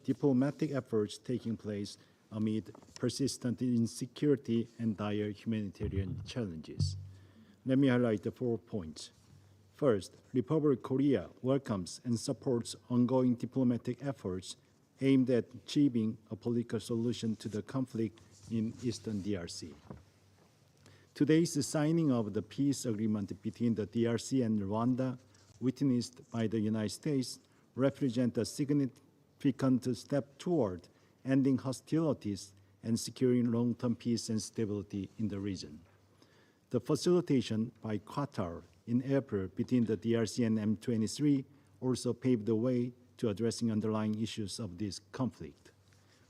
diplomatic efforts taking place amid persistent insecurity and dire humanitarian challenges. Let me highlight the 4 points. First, Republic of Korea welcomes and supports ongoing diplomatic efforts aimed at achieving a political solution to the conflict in Eastern DRC. Today's signing of the peace agreement between the DRC and Rwanda, witnessed by the United States, represents a significant step toward ending hostilities and securing long-term peace and stability in the region. The facilitation by Qatar in April between the DRC and M23 also paved the way to addressing underlying issues of this conflict.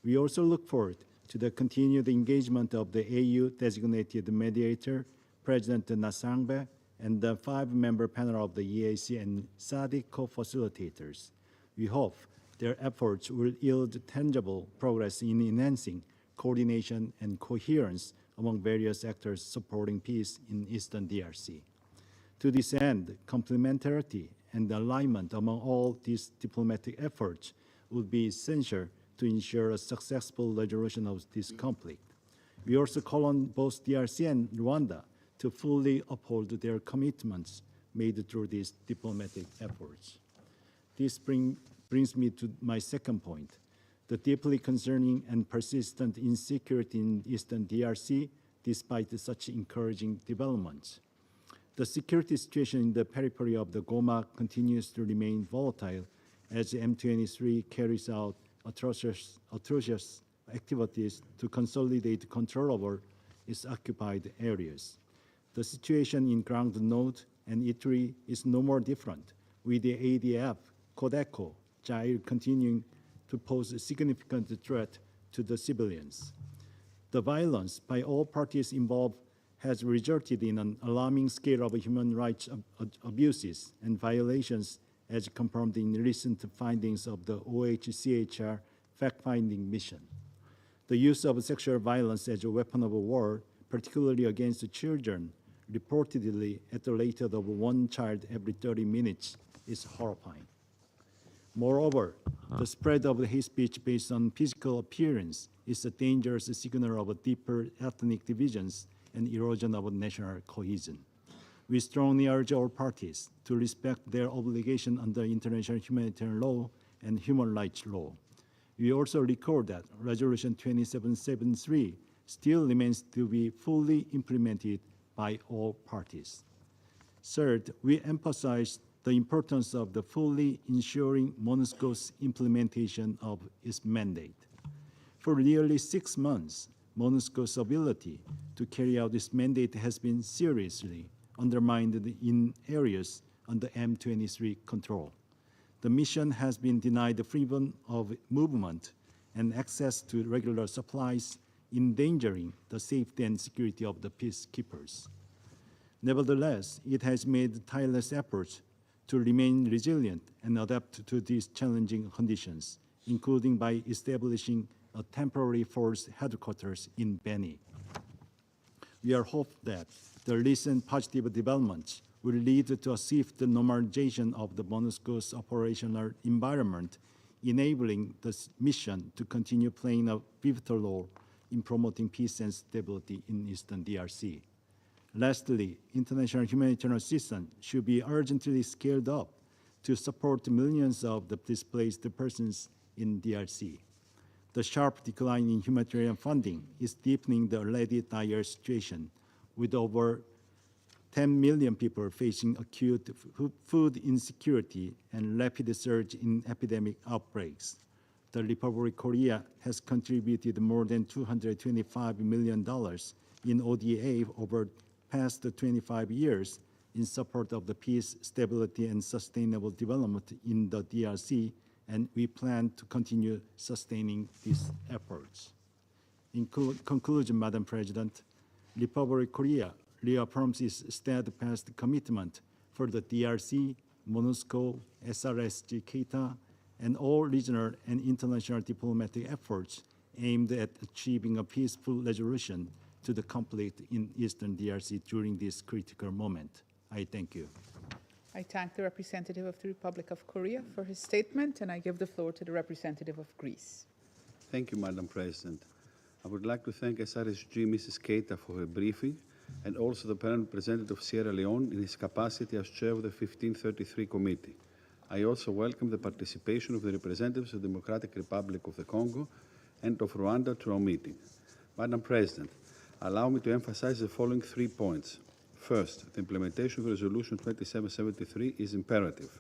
We also look forward to the continued engagement of the AU designated mediator, President Nasangbe, and the 5-member panel of the EAC and SADC co-facilitators. We hope their efforts will yield tangible progress in enhancing coordination and coherence among various actors supporting peace in Eastern DRC. To this end, complementarity and alignment among all these diplomatic efforts would be essential to ensure a successful resolution of this conflict. We also call on both DRC and Rwanda to fully uphold their commitments made through these diplomatic efforts. This brings me to my second point, the deeply concerning and persistent insecurity in Eastern DRC despite such encouraging developments. The security situation in the periphery of the Goma continues to remain volatile as M23 carries out atrocious activities to consolidate control over its occupied areas. The situation in Grand Nord and Ituri is no more different, with the ADF, Codeco, Jair continuing to pose a significant threat to the civilians. The violence by all parties involved has resulted in an alarming scale of human rights abuses and violations as confirmed in recent findings of the OHCHR fact-finding mission. The use of sexual violence as a weapon of war, particularly against children, reportedly at the rate of one child every 30 minutes, is horrifying. Moreover, the spread of hate speech based on physical appearance is a dangerous signal of deeper ethnic divisions and erosion of national cohesion. We strongly urge all parties to respect their obligation under international humanitarian law and human rights law. We also record that Resolution 2773 still remains to be fully implemented by all parties. Third, we emphasize the importance of the fully ensuring MONUSCO's implementation of its mandate. For nearly 6 months, MONUSCO's ability to carry out this mandate has been seriously undermined in areas under M23 control. The mission has been denied the freedom of movement and access to regular supplies, endangering the safety and security of the peacekeepers. Nevertheless, it has made tireless efforts to remain resilient and adapt to these challenging conditions, including by establishing a temporary force headquarters in Beni. We are hopeful that the recent positive developments will lead to a swift normalization of the MONUSCO's operational environment, enabling the mission to continue playing a pivotal role in promoting peace and stability in Eastern DRC. Lastly, international humanitarian assistance should be urgently scaled up to support millions of the displaced persons in DRC. The sharp decline in humanitarian funding is deepening the already dire situation, with over 10 million people facing acute food insecurity and rapid surge in epidemic outbreaks. The Republic of Korea has contributed more than $225 million in ODA over past 25 years in support of the peace, stability, and sustainable development in the DRC, and we plan to continue sustaining these efforts. In conclusion, Madam President, Republic of Korea reaffirms its steadfast commitment for the DRC, MONUSCO, SRSG Keita, and all regional and international diplomatic efforts aimed at achieving a peaceful resolution to the conflict in Eastern DRC during this critical moment. I thank you. I thank the representative of the Republic of Korea for his statement, and I give the floor to the representative of Greece. Thank you, Madam President. I would like to thank SRSG Mrs. Keita for her briefing, and also the permanent representative of Sierra Leone in his capacity as chair of the 1533 Committee. I also welcome the participation of the representatives of the Democratic Republic of the Congo and of Rwanda to our meeting. Madam President, allow me to emphasize the following 3 points. First, the implementation of Resolution 2773 is imperative.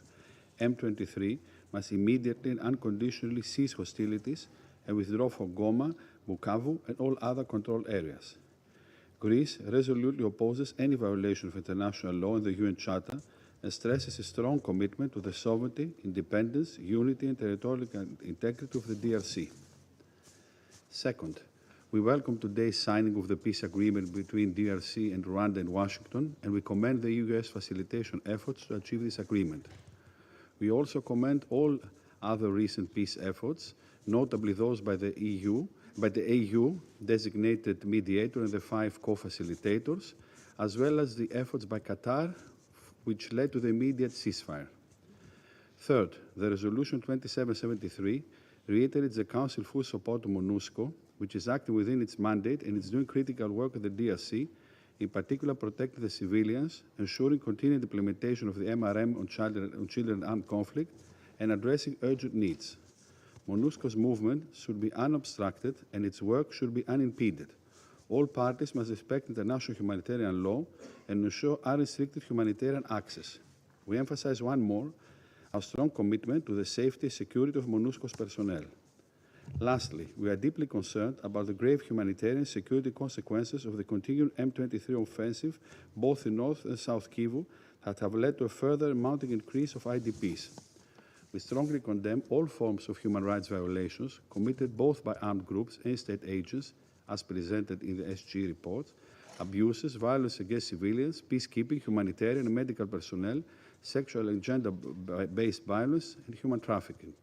M23 must immediately and unconditionally cease hostilities and withdraw from Goma, Bukavu, and all other controlled areas. Greece resolutely opposes any violation of international law and the UN Charter and stresses a strong commitment to the sovereignty, independence, unity, and territorial integrity of the DRC. Second, we welcome today's signing of the peace agreement between DRC and Rwanda and Washington, and we commend the US facilitation efforts to achieve this agreement. We also commend all other recent peace efforts, notably those by the AU, designated mediator, and the 5 co-facilitators, as well as the efforts by Qatar, which led to the immediate ceasefire. Third, the Resolution 2773 reiterates the Council's full support to MONUSCO, which is acting within its mandate and is doing critical work at the DRC, in particular protecting the civilians, ensuring continued implementation of the MRM on children and armed conflict, and addressing urgent needs. MONUSCO's movement should be unobstructed and its work should be unimpeded. All parties must respect international humanitarian law and ensure unrestricted humanitarian access. We emphasize one more our strong commitment to the safety and security of MONUSCO's personnel. Lastly, we are deeply concerned about the grave humanitarian security consequences of the continuing M23 offensive, both in North and South Kivu, that have led to a further mounting increase of IDPs. We strongly condemn all forms of human rights violations committed both by armed groups and state agents, as presented in the SG report, abuses, violence against civilians, peacekeeping, humanitarian and medical personnel, sexual and gender-based violence, and human trafficking.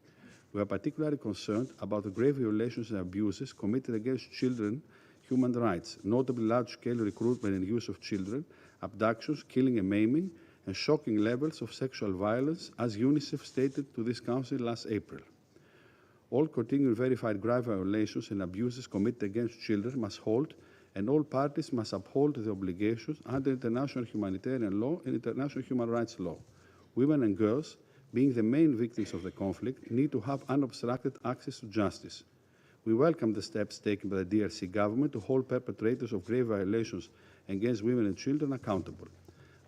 We are particularly concerned about the grave violations and abuses committed against children, human rights, notably large-scale recruitment and use of children, abductions, killing and maiming, and shocking levels of sexual violence, as UNICEF stated to this Council last April. All continuing verified grave violations and abuses committed against children must hold, and all parties must uphold the obligations under international humanitarian law and international human rights law. Women and girls, being the main victims of the conflict, need to have unobstructed access to justice. We welcome the steps taken by the DRC government to hold perpetrators of grave violations against women and children accountable.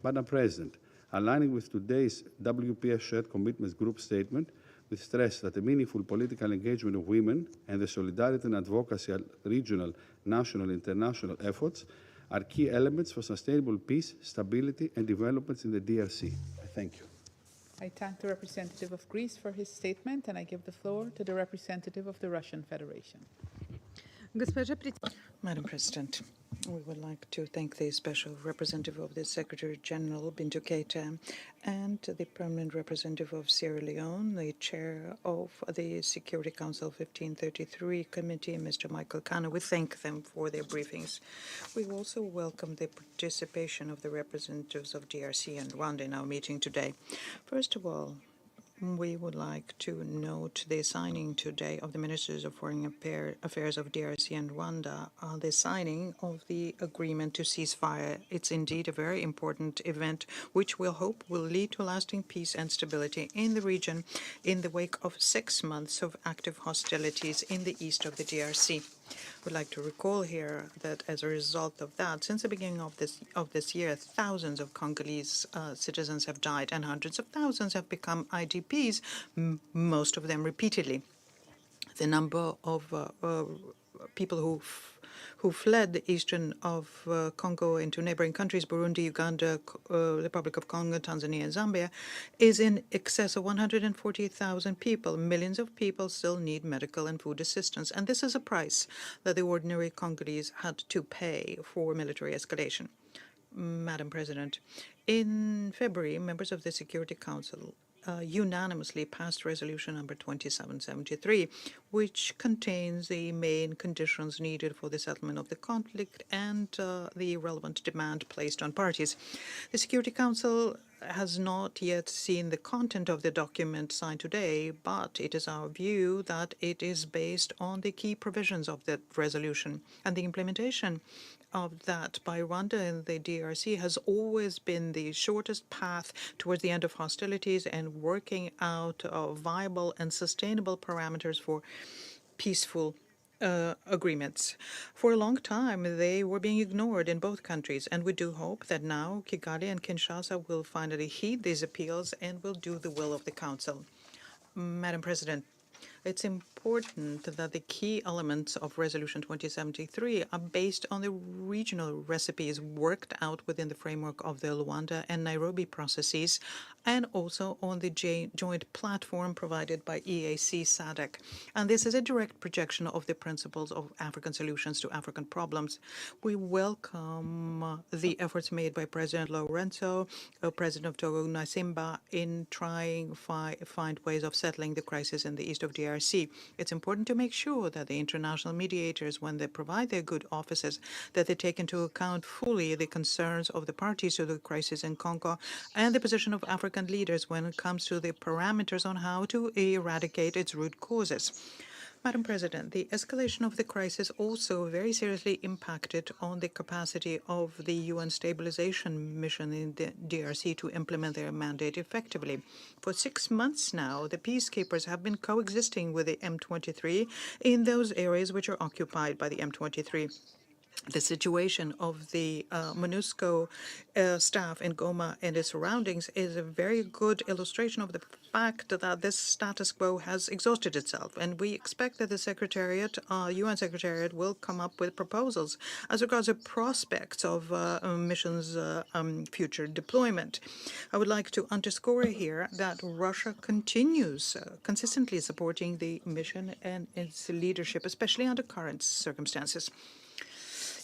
Madam President, aligning with today's WPS Shared Commitments Group statement, we stress that the meaningful political engagement of women and the solidarity and advocacy at regional, national, and international efforts are key elements for sustainable peace, stability, and developments in the DRC. I thank you. I thank the representative of Greece for his statement, and I give the floor to the representative of the Russian Federation. Madam President, we would like to thank the special representative of the Secretary General, Bintou Keita, and the permanent representative of Sierra Leone, the chair of the Security Council 1533 Committee, Mr. Michael Kano. We thank them for their briefings. We also welcome the participation of the representatives of DRC and Rwanda in our meeting today. First of all, we would like to note the signing today of the Ministers of Foreign Affairs of DRC and Rwanda, the signing of the agreement to cease fire. It's indeed a very important event, which we'll hope will lead to lasting peace and stability in the region in the wake of 6 months of active hostilities in the east of the DRC. We'd like to recall here that as a result of that, since the beginning of this year, thousands of Congolese citizens have died and hundreds of thousands have become IDPs, most of them repeatedly. The number of people who fled the eastern of Congo into neighboring countries, Burundi, Uganda, Republic of Congo, Tanzania, and Zambia, is in excess of 140,000 people. Millions of people still need medical and food assistance, and this is a price that the ordinary Congolese had to pay for military escalation. Madam President, in February, members of the Security Council unanimously passed resolution number 2773, which contains the main conditions needed for the settlement of the conflict and the relevant demand placed on parties. The Security Council has not yet seen the content of the document signed today, but it is our view that it is based on the key provisions of that resolution, and the implementation of that by Rwanda and the DRC has always been the shortest path towards the end of hostilities and working out viable and sustainable parameters for peaceful agreements. For a long time, they were being ignored in both countries, and we do hope that now Kigali and Kinshasa will finally heed these appeals and will do the will of the Council. Madam President, it's important that the key elements of Resolution 2073 are based on the regional recipes worked out within the framework of the Luanda and Nairobi processes, and also on the joint platform provided by EAC SADC. And this is a direct projection of the principles of African solutions to African problems. We welcome the efforts made by President Lorenzo, President of Togo Nasimba, in trying to find ways of settling the crisis in the east of DRC. It's important to make sure that the international mediators, when they provide their good offices, that they take into account fully the concerns of the parties to the crisis in Congo and the position of African leaders when it comes to the parameters on how to eradicate its root causes. Madam President, the escalation of the crisis also very seriously impacted on the capacity of the UN stabilization mission in the DRC to implement their mandate effectively. For 6 months now, the peacekeepers have been coexisting with the M23 in those areas which are occupied by the M23. The situation of the MONUSCO staff in Goma and its surroundings is a very good illustration of the fact that this status quo has exhausted itself, and we expect that the Secretariat, UN Secretariat, will come up with proposals as regards the prospects of missions' future deployment. I would like to underscore here that Russia continues consistently supporting the mission and its leadership, especially under current circumstances.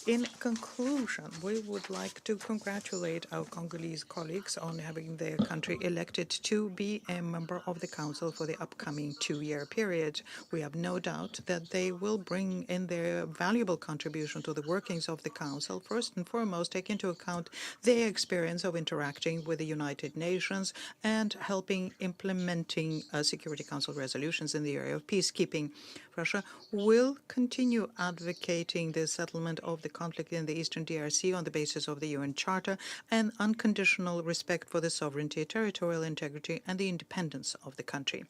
In conclusion, we would like to congratulate our Congolese colleagues on having their country elected to be a member of the Council for the upcoming 2-year period. We have no doubt that they will bring in their valuable contribution to the workings of the Council, first and foremost take into account their experience of interacting with the United Nations and helping implementing Security Council resolutions in the area of peacekeeping. Russia will continue advocating the settlement of the conflict in the eastern DRC on the basis of the UN Charter and unconditional respect for the sovereignty, territorial integrity, and the independence of the country.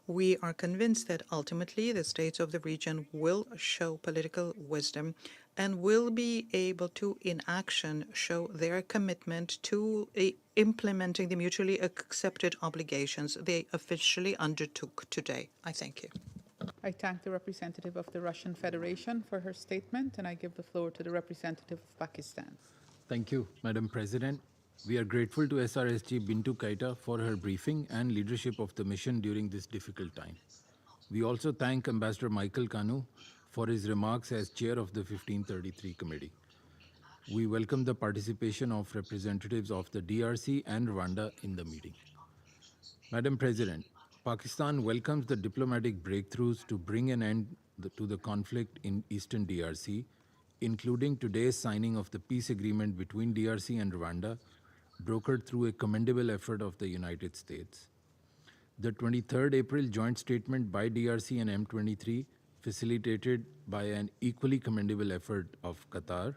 We are convinced that ultimately the states of the region will show political wisdom and will be able to, in action, show their commitment to implementing the mutually accepted obligations they officially undertook today. I thank you. I thank the representative of the Russian Federation for her statement, and I give the floor to the representative of Pakistan. Thank you, Madam President. We are grateful to SRSG Bintu Keita for her briefing and leadership of the mission during this difficult time. We also thank Ambassador Michael Kanu for his remarks as chair of the 1533 committee. We welcome the participation of representatives of the DRC and Rwanda in the meeting. Madam President, Pakistan welcomes the diplomatic breakthroughs to bring an end to the conflict in eastern DRC, including today's signing of the peace agreement between DRC and Rwanda, brokered through a commendable effort of the United States. The 23rd April joint statement by DRC and M23, facilitated by an equally commendable effort of Qatar,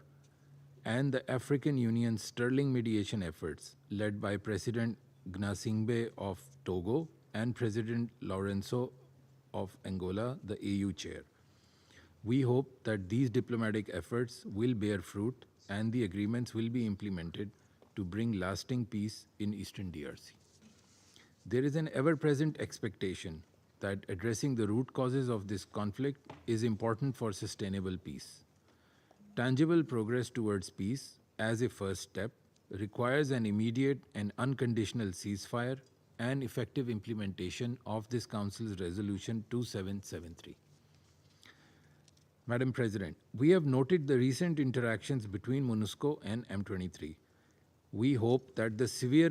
and the African Union's sterling mediation efforts, led by President Gnassingbé of Togo and President Lourenço of Angola, the AU chair. We hope that these diplomatic efforts will bear fruit and the agreements will be implemented to bring lasting peace in eastern DRC. There is an ever-present expectation that addressing the root causes of this conflict is important for sustainable peace. Tangible progress towards peace, as a first step, requires an immediate and unconditional ceasefire and effective implementation of this Council's Resolution 2773. Madam President, we have noted the recent interactions between MONUSCO and M23. We hope that the severe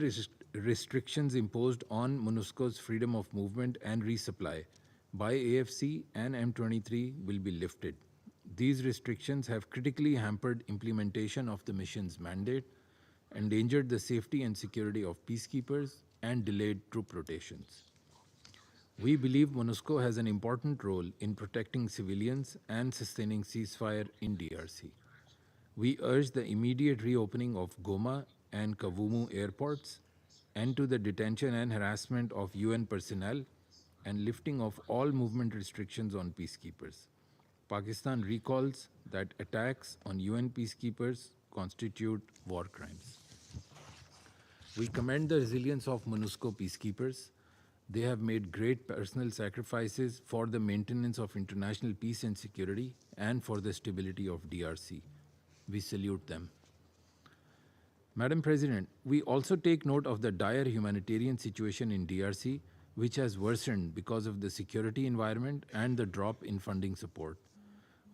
restrictions imposed on MONUSCO's freedom of movement and resupply by AFC and M23 will be lifted. These restrictions have critically hampered implementation of the mission's mandate, endangered the safety and security of peacekeepers, and delayed troop rotations. We believe MONUSCO has an important role in protecting civilians and sustaining ceasefire in DRC. We urge the immediate reopening of Goma and Kavumu airports, end to the detention and harassment of UN personnel, and lifting of all movement restrictions on peacekeepers. Pakistan recalls that attacks on UN peacekeepers constitute war crimes. We commend the resilience of MONUSCO peacekeepers. They have made great personal sacrifices for the maintenance of international peace and security and for the stability of DRC. We salute them. Madam President, we also take note of the dire humanitarian situation in DRC, which has worsened because of the security environment and the drop in funding support.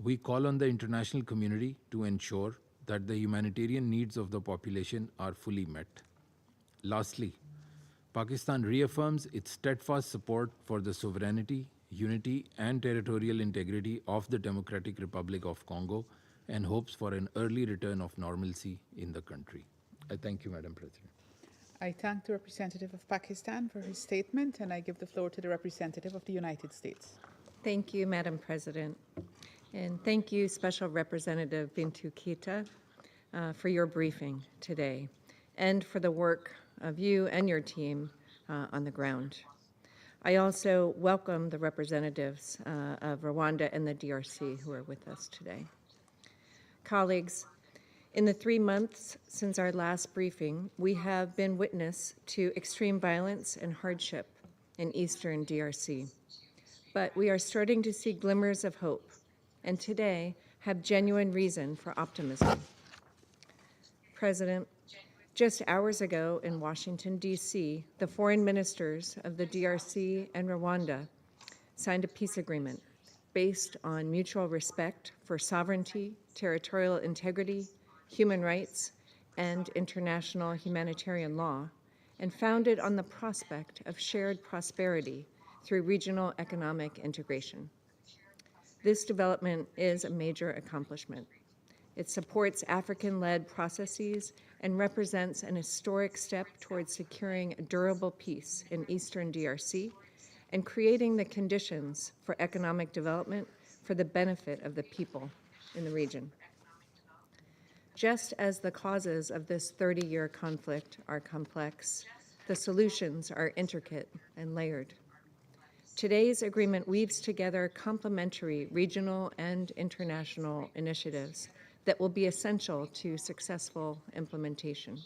We call on the international community to ensure that the humanitarian needs of the population are fully met. Lastly, Pakistan reaffirms its steadfast support for the sovereignty, unity, and territorial integrity of the Democratic Republic of Congo and hopes for an early return of normalcy in the country. I thank you, Madam President. I thank the representative of Pakistan for his statement, and I give the floor to the representative of the United States. Thank you, Madam President. And thank you, Special Representative Bintu Keita, for your briefing today and for the work of you and your team on the ground. I also welcome the representatives of Rwanda and the DRC who are with us today. Colleagues, in the 3 months since our last briefing, we have been witness to extreme violence and hardship in eastern DRC. But we are starting to see glimmers of hope, and today have genuine reason for optimism. President, just hours ago in Washington, D.C., the foreign ministers of the DRC and Rwanda signed a peace agreement based on mutual respect for sovereignty, territorial integrity, human rights, and international humanitarian law, and founded on the prospect of shared prosperity through regional economic integration. This development is a major accomplishment. It supports African-led processes and represents an historic step towards securing a durable peace in Eastern DRC and creating the conditions for economic development for the benefit of the people in the region. Just as the causes of this 30-year conflict are complex, the solutions are intricate and layered. Today's agreement weaves together complementary regional and international initiatives that will be essential to successful implementation.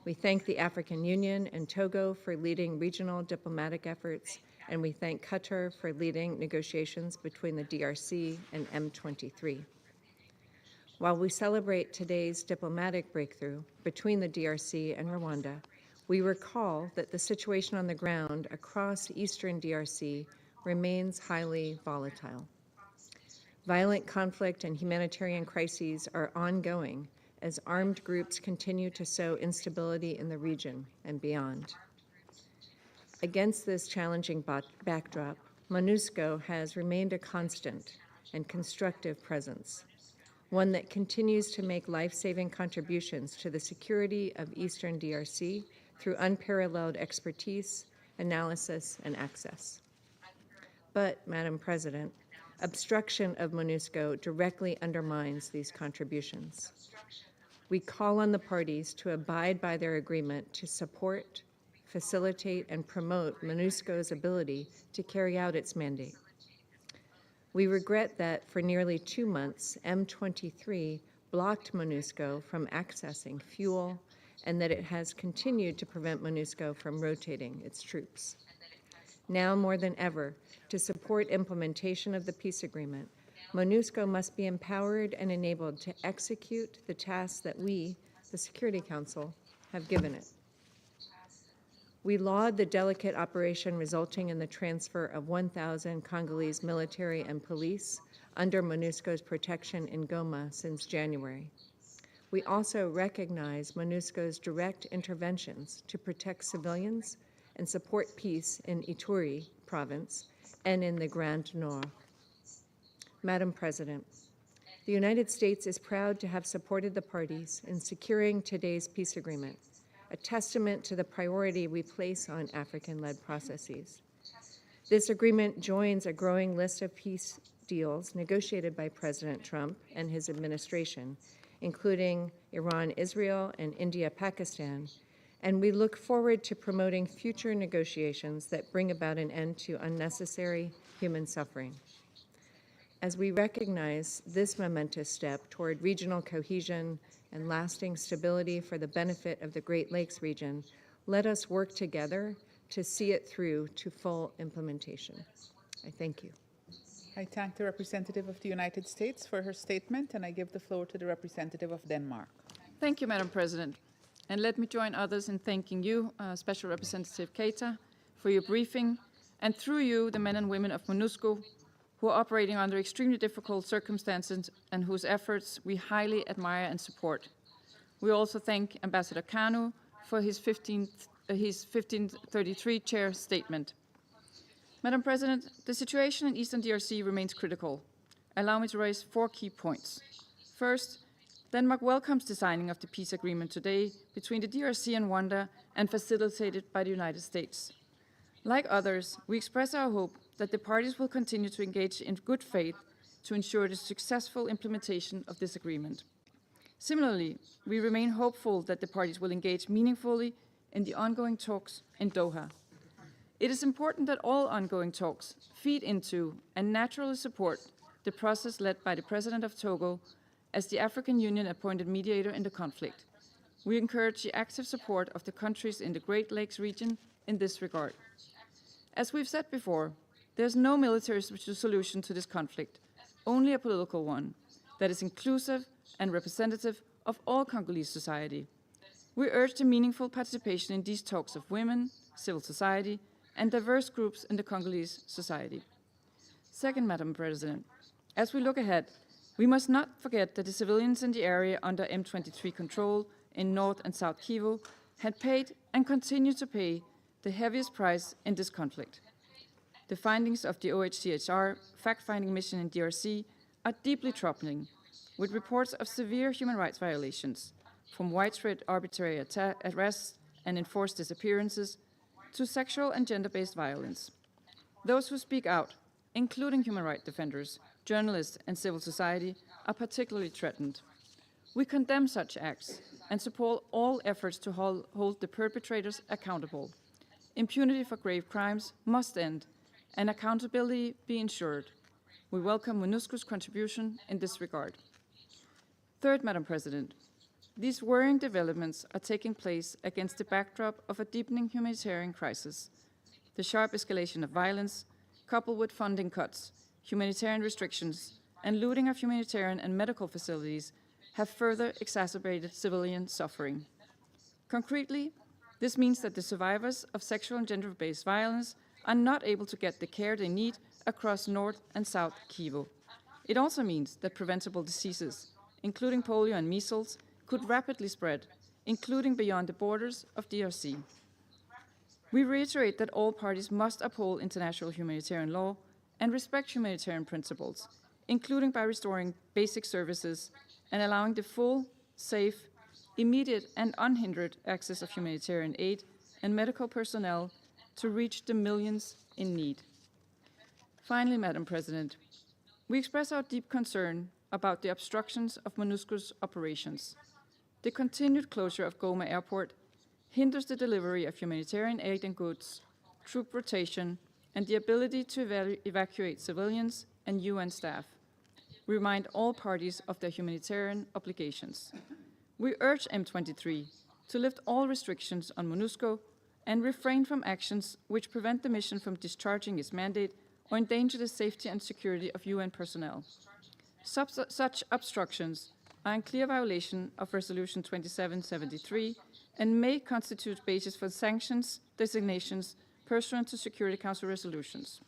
We thank the African Union and Togo for leading regional diplomatic efforts, and we thank Qatar for leading negotiations between the DRC and M23. While we celebrate today's diplomatic breakthrough between the DRC and Rwanda, we recall that the situation on the ground across eastern DRC remains highly volatile. Violent conflict and humanitarian crises are ongoing as armed groups continue to sow instability in the region and beyond. Against this challenging backdrop, MONUSCO has remained a constant and constructive presence, one that continues to make life-saving contributions to the security of Eastern DRC through unparalleled expertise, analysis, and access. But, Madam President, obstruction of MONUSCO directly undermines these contributions. We call on the parties to abide by their agreement to support, facilitate, and promote MONUSCO's ability to carry out its mandate. We regret that for nearly 2 months, M23 blocked MONUSCO from accessing fuel and that it has continued to prevent MONUSCO from rotating its troops. Now more than ever, to support implementation of the peace agreement, MONUSCO must be empowered and enabled to execute the tasks that we, the Security Council, have given it. We laud the delicate operation resulting in the transfer of 1,000 Congolese military and police under MONUSCO's protection in Goma since January. We also recognize MONUSCO's direct interventions to protect civilians and support peace in Ituri province and in the Grand Nord. Madam President, the United States is proud to have supported the parties in securing today's peace agreement, a testament to the priority we place on African-led processes. This agreement joins a growing list of peace deals negotiated by President Trump and his administration, including Iran, Israel, and India, Pakistan, and we look forward to promoting future negotiations that bring about an end to unnecessary human suffering. As we recognize this momentous step toward regional cohesion and lasting stability for the benefit of the Great Lakes region, let us work together to see it through to full implementation. I thank you. I thank the representative of the United States for her statement, and I give the floor to the representative of Denmark. Thank you, Madam President. And let me join others in thanking you, Special Representative Keita, for your briefing, and through you, the men and women of MONUSCO, who are operating under extremely difficult circumstances and whose efforts we highly admire and support. We also thank Ambassador Kanu for his 1533 chair statement. Madam President, the situation in Eastern DRC remains critical. Allow me to raise 4 key points. First, Denmark welcomes the signing of the peace agreement today between the DRC and Rwanda and facilitated by the United States. Like others, we express our hope that the parties will continue to engage in good faith to ensure the successful implementation of this agreement. Similarly, we remain hopeful that the parties will engage meaningfully in the ongoing talks in Doha. It is important that all ongoing talks feed into and naturally support the process led by the President of Togo as the African Union appointed mediator in the conflict. We encourage the active support of the countries in the Great Lakes region in this regard. As we've said before, there's no military solution to this conflict, only a political one that is inclusive and representative of all Congolese society. We urge the meaningful participation in these talks of women, civil society, and diverse groups in the Congolese society. Second, Madam President, as we look ahead, we must not forget that the civilians in the area under M23 control in North and South Kivu had paid and continue to pay the heaviest price in this conflict. The findings of the OHCHR fact-finding mission in DRC are deeply troubling, with reports of severe human rights violations, from widespread arbitrary arrests and enforced disappearances to sexual and gender-based violence. Those who speak out, including human rights defenders, journalists, and civil society, are particularly threatened. We condemn such acts and support all efforts to hold the perpetrators accountable. Impunity for grave crimes must end, and accountability be ensured. We welcome MONUSCO's contribution in this regard. Third, Madam President, these worrying developments are taking place against the backdrop of a deepening humanitarian crisis. The sharp escalation of violence, coupled with funding cuts, humanitarian restrictions, and looting of humanitarian and medical facilities have further exacerbated civilian suffering. Concretely, this means that the survivors of sexual and gender-based violence are not able to get the care they need across North and South Kivu. It also means that preventable diseases, including polio and measles, could rapidly spread, including beyond the borders of DRC. We reiterate that all parties must uphold international humanitarian law and respect humanitarian principles, including by restoring basic services and allowing the full, safe, immediate and unhindered access of humanitarian aid and medical personnel to reach the millions in need. Finally, Madam President, we express our deep concern about the obstructions of MONUSCO's operations. The continued closure of Goma Airport hinders the delivery of humanitarian aid and goods, troop rotation, and the ability to evacuate civilians and UN staff. We remind all parties of their humanitarian obligations. We urge M23 to lift all restrictions on MONUSCO and refrain from actions which prevent the mission from discharging its mandate or endanger the safety and security of UN personnel. Such obstructions are in clear violation of Resolution 2773 and may constitute basis for sanctions designations pursuant to Security Council resolutions.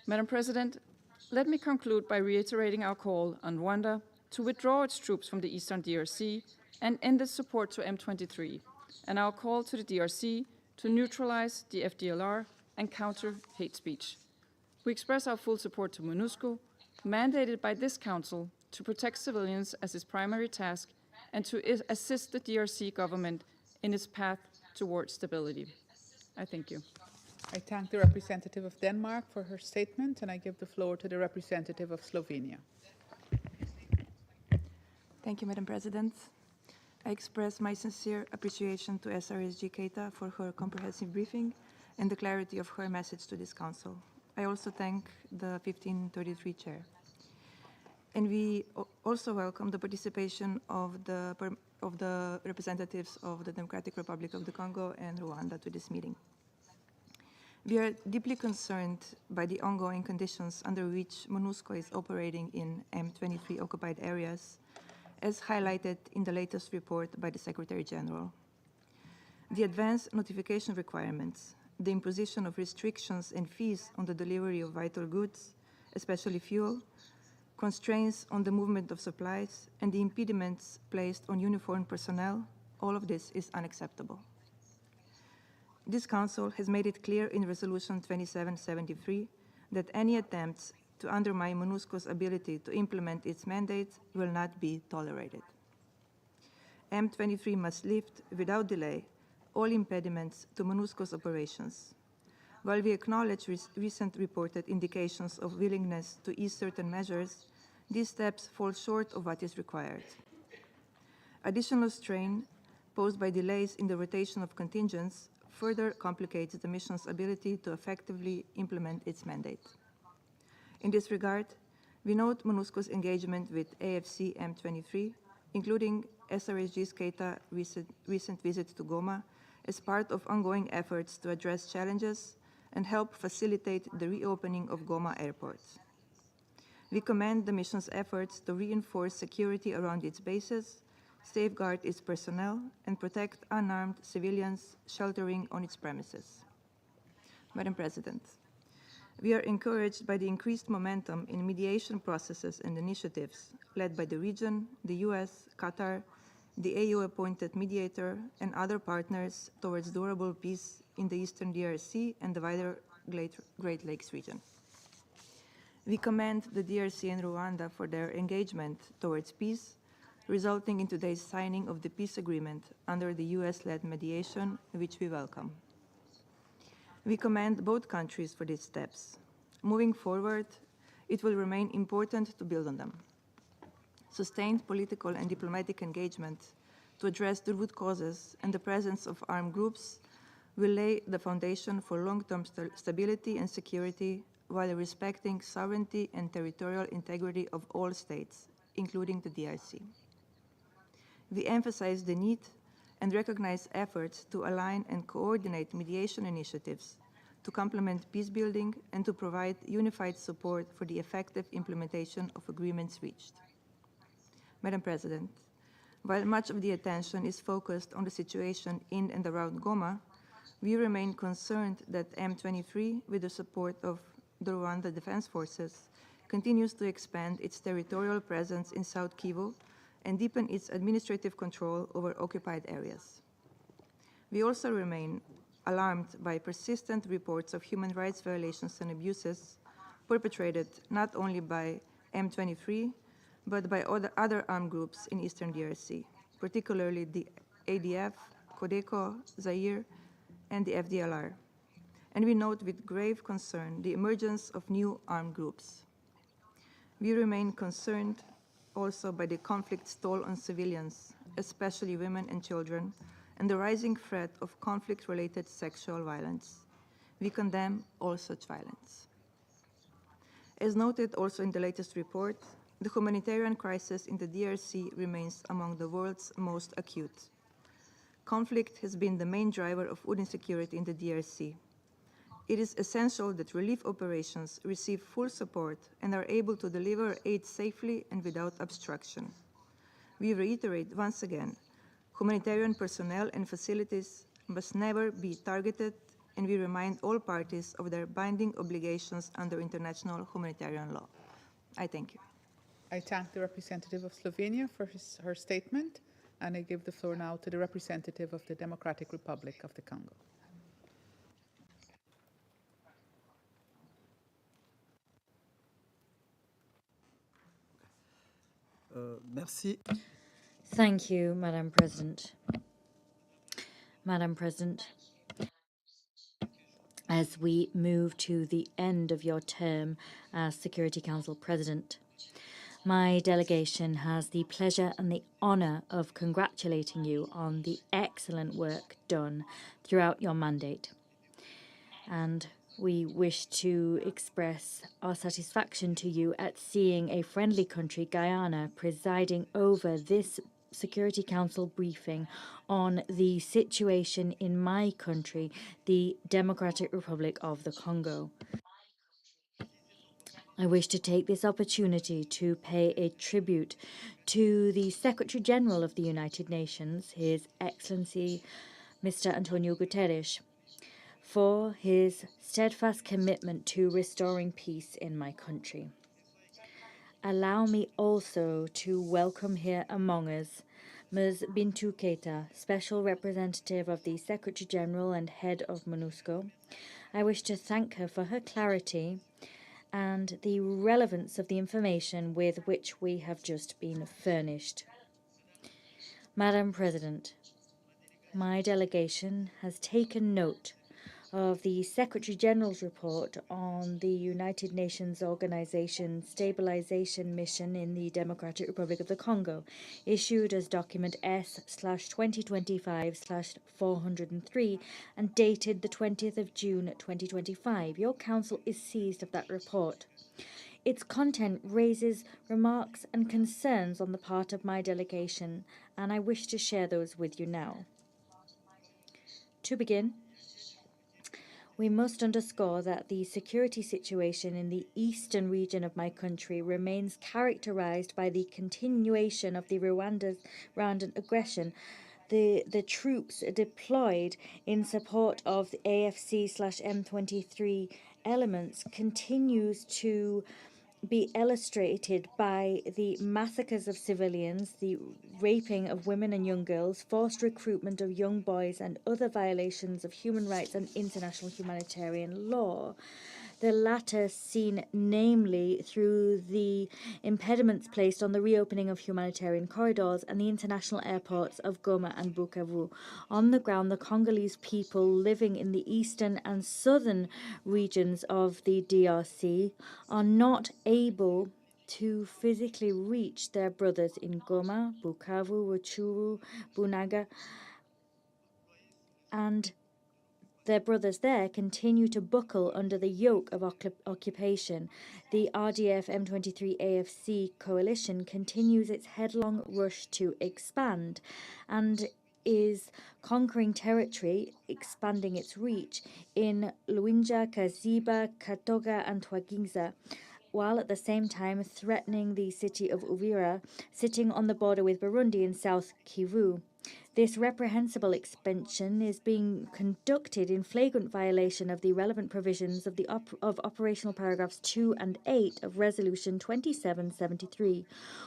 Madam President, let me conclude by reiterating our call on Rwanda to withdraw its troops from the eastern DRC and end its support to M23, and our call to the DRC to neutralize the FDLR and counter hate speech. We express our full support to MONUSCO, mandated by this Council to protect civilians as its primary task and to assist the DRC government in its path towards stability. I thank you. I thank the representative of Denmark for her statement, and I give the floor to the representative of Slovenia. Thank you, Madam President. I express my sincere appreciation to SRSG Keita for her comprehensive briefing and the clarity of her message to this Council. I also thank the 1533 Chair. And we also welcome the participation of the representatives of the Democratic Republic of the Congo and Rwanda to this meeting. We are deeply concerned by the ongoing conditions under which MONUSCO is operating in M23 occupied areas, as highlighted in the latest report by the Secretary General. The advance notification requirements, the imposition of restrictions and fees on the delivery of vital goods, especially fuel, constraints on the movement of supplies, and the impediments placed on uniformed personnel, all of this is unacceptable. This Council has made it clear in Resolution 2773 that any attempts to undermine MONUSCO's ability to implement its mandate will not be tolerated. M23 must lift, without delay, all impediments to MONUSCO's operations. While we acknowledge recent reported indications of willingness to ease certain measures, these steps fall short of what is required. Additional strain posed by delays in the rotation of contingents further complicates the mission's ability to effectively implement its mandate. In this regard, we note MONUSCO's engagement with AFC M23, including SRSG's Keita recent visit to Goma, as part of ongoing efforts to address challenges and help facilitate the reopening of Goma Airport. We commend the mission's efforts to reinforce security around its bases, safeguard its personnel, and protect unarmed civilians sheltering on its premises. Madam President, We are encouraged by the increased momentum in mediation processes and initiatives led by the region, the US, Qatar, the AU-appointed mediator, and other partners towards durable peace in the Eastern DRC and the wider Great Lakes region. We commend the DRC and Rwanda for their engagement towards peace, resulting in today's signing of the peace agreement under the US-led mediation, which we welcome. We commend both countries for these steps. Moving forward, it will remain important to build on them. Sustained political and diplomatic engagement to address the root causes and the presence of armed groups will lay the foundation for long-term stability and security while respecting sovereignty and territorial integrity of all states, including the DRC. We emphasize the need and recognize efforts to align and coordinate mediation initiatives to complement peacebuilding and to provide unified support for the effective implementation of agreements reached. Madam President, while much of the attention is focused on the situation in and around Goma, we remain concerned that M23, with the support of the Rwanda Defense Forces, continues to expand its territorial presence in South Kivu and deepen its administrative control over occupied areas. We also remain alarmed by persistent reports of human rights violations and abuses perpetrated not only by M23, but by other armed groups in Eastern DRC, particularly the ADF, Codeco, Zaire, and the FDLR. And we note with grave concern the emergence of new armed groups. We remain concerned also by the conflict's toll on civilians, especially women and children, and the rising threat of conflict-related sexual violence. We condemn all such violence. As noted also in the latest report, the humanitarian crisis in the DRC remains among the world's most acute. Conflict has been the main driver of food insecurity in the DRC. It is essential that relief operations receive full support and are able to deliver aid safely and without obstruction. We reiterate once again, humanitarian personnel and facilities must never be targeted, and we remind all parties of their binding obligations under international humanitarian law. I thank you. I thank the representative of Slovenia for her statement, and I give the floor now to the representative of the Democratic Republic of the Congo. Merci. Thank you, Madam President. Madam President, as we move to the end of your term as Security Council President, my delegation has the pleasure and the honour of congratulating you on the excellent work done throughout your mandate. And we wish to express our satisfaction to you at seeing a friendly country, Guyana, presiding over this Security Council briefing on the situation in my country, the Democratic Republic of the Congo. I wish to take this opportunity to pay a tribute to the Secretary General of the United Nations, His Excellency Mr. Antonio Guterres, for his steadfast commitment to restoring peace in my country. Allow me also to welcome here among us Ms. Bintou Keita, Special Representative of the Secretary General and Head of MONUSCO. I wish to thank her for her clarity and the relevance of the information with which we have just been furnished. Madam President, my delegation has taken note of the Secretary General's report on the United Nations Organization Stabilization Mission in the Democratic Republic of the Congo, issued as document S/2025/403 and dated the 20th of June 2025. Your Council is seized of that report. Its content raises remarks and concerns on the part of my delegation, and I wish to share those with you now. To begin, we must underscore that the security situation in the eastern region of my country remains characterized by the continuation of the Rwandan aggression. The troops deployed in support of the AFC/M23 elements continues to be illustrated by the massacres of civilians, the raping of women and young girls, forced recruitment of young boys, and other violations of human rights and international humanitarian law. The latter seen namely through the impediments placed on the reopening of humanitarian corridors and the international airports of Goma and Bukavu. On the ground, the Congolese people living in the eastern and southern regions of the DRC are not able to physically reach their brothers in Goma, Bukavu, Rutshuru, Bunaga, and their brothers there continue to buckle under the yoke of occupation. The RDF M23 AFC coalition continues its headlong rush to expand and is conquering territory, expanding its reach in Luinja, Kaziba, Katoga, and Twaginza, while at the same time threatening the city of Uvira, sitting on the border with Burundi in South Kivu. This reprehensible expansion is being conducted in flagrant violation of the relevant provisions of the operational paragraphs 2 and 8 of Resolution 2773.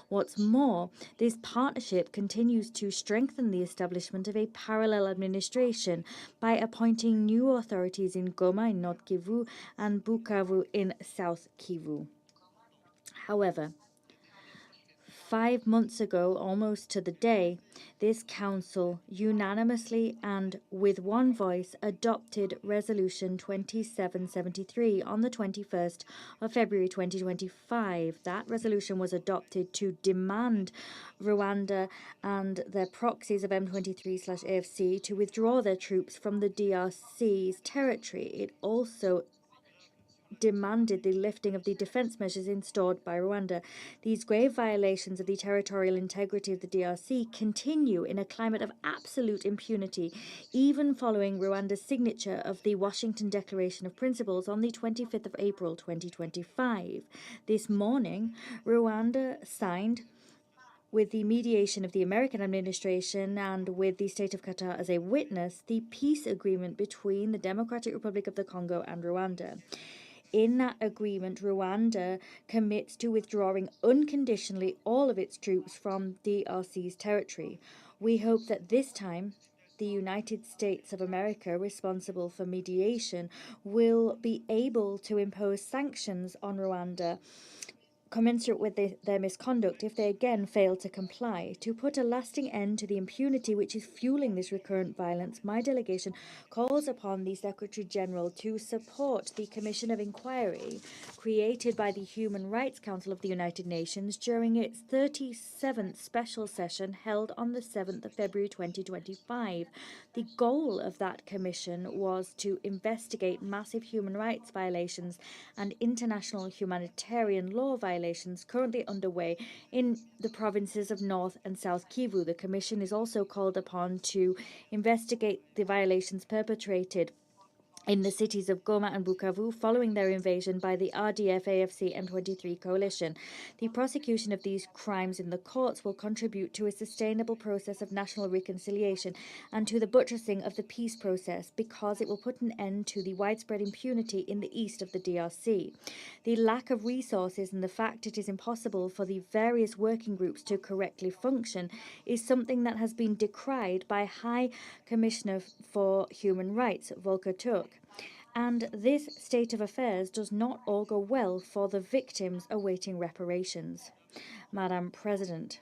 What's more, this partnership continues to strengthen the establishment of a parallel administration by appointing new authorities in Goma in North Kivu and Bukavu in South Kivu. However, 5 months ago, almost to the day, this Council unanimously and with one voice adopted Resolution 2773 on the 21st of February 2025. That resolution was adopted to demand Rwanda and their proxies of M23/AFC to withdraw their troops from the DRC's territory. It also demanded the lifting of the defense measures installed by Rwanda. These grave violations of the territorial integrity of the DRC continue in a climate of absolute impunity, even following Rwanda's signature of the Washington Declaration of Principles on the 25th of April 2025. This morning, Rwanda signed, with the mediation of the American administration and with the state of Qatar as a witness, the peace agreement between the Democratic Republic of the Congo and Rwanda. In that agreement, Rwanda commits to withdrawing unconditionally all of its troops from DRC's territory. We hope that this time, the United States of America, responsible for mediation, will be able to impose sanctions on Rwanda commensurate with their misconduct if they again fail to comply. To put a lasting end to the impunity which is fueling this recurrent violence, my delegation calls upon the Secretary General to support the Commission of Inquiry created by the Human Rights Council of the United Nations during its 37th special session held on the 7th of February 2025. The goal of that commission was to investigate massive human rights violations and international humanitarian law violations currently underway in the provinces of North and South Kivu. The Commission is also called upon to investigate the violations perpetrated in the cities of Goma and Bukavu following their invasion by the RDF-AFC M23 coalition. The prosecution of these crimes in the courts will contribute to a sustainable process of national reconciliation and to the buttressing of the peace process, because it will put an end to the widespread impunity in the east of the DRC. The lack of resources and the fact it is impossible for the various working groups to correctly function is something that has been decried by High Commissioner for Human Rights, Volker Turk. And this state of affairs does not augur well for the victims awaiting reparations. Madam President,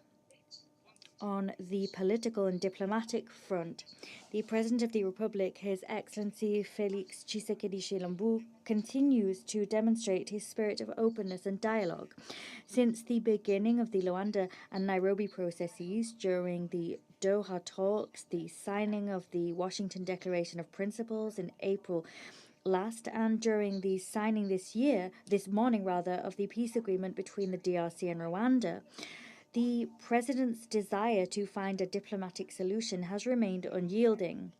on the political and diplomatic front, the President of the Republic, His Excellency Félix Tshisekedi Tshilombo, continues to demonstrate his spirit of openness and dialogue. Since the beginning of the Luanda and Nairobi processes, during the Doha talks, the signing of the Washington Declaration of Principles in April last, and during the signing this morning, of the peace agreement between the DRC and Rwanda, the President's desire to find a diplomatic solution has remained unyielding.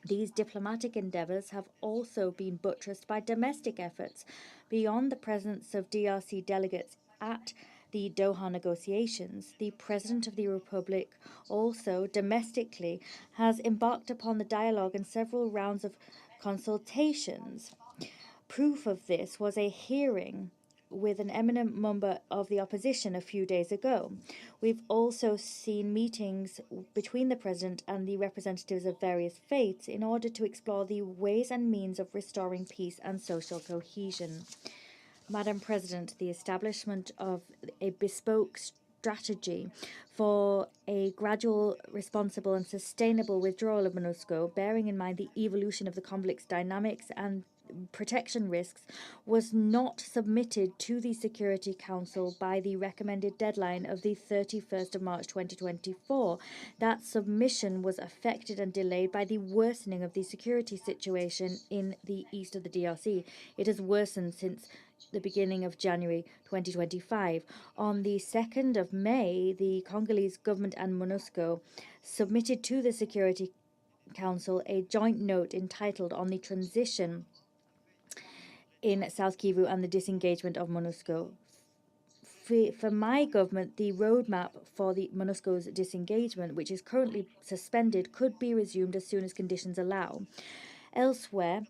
These diplomatic endeavors have also been buttressed by domestic efforts beyond the presence of DRC delegates at the Doha negotiations. The President of the Republic also domestically has embarked upon the dialogue and several rounds of consultations. proof of this was a hearing with an eminent member of the opposition a few days ago. We've also seen meetings between the President and the representatives of various faiths in order to explore the ways and means of restoring peace and social cohesion. Madam President, the establishment of a bespoke strategy for a gradual, responsible and sustainable withdrawal of MONUSCO, bearing in mind the evolution of the conflict's dynamics and protection risks, was not submitted to the Security Council by the recommended deadline of the 31st of March 2024. That submission was affected and delayed by the worsening of the security situation in the east of the DRC. It has worsened since the beginning of January 2025. On the 2nd of May, the Congolese government and MONUSCO submitted to the Security Council a joint note entitled "On the Transition in South Kivu and the Disengagement of MONUSCO." For my government, the roadmap for the MONUSCO's disengagement, which is currently suspended, could be resumed as soon as conditions allow. Elsewhere,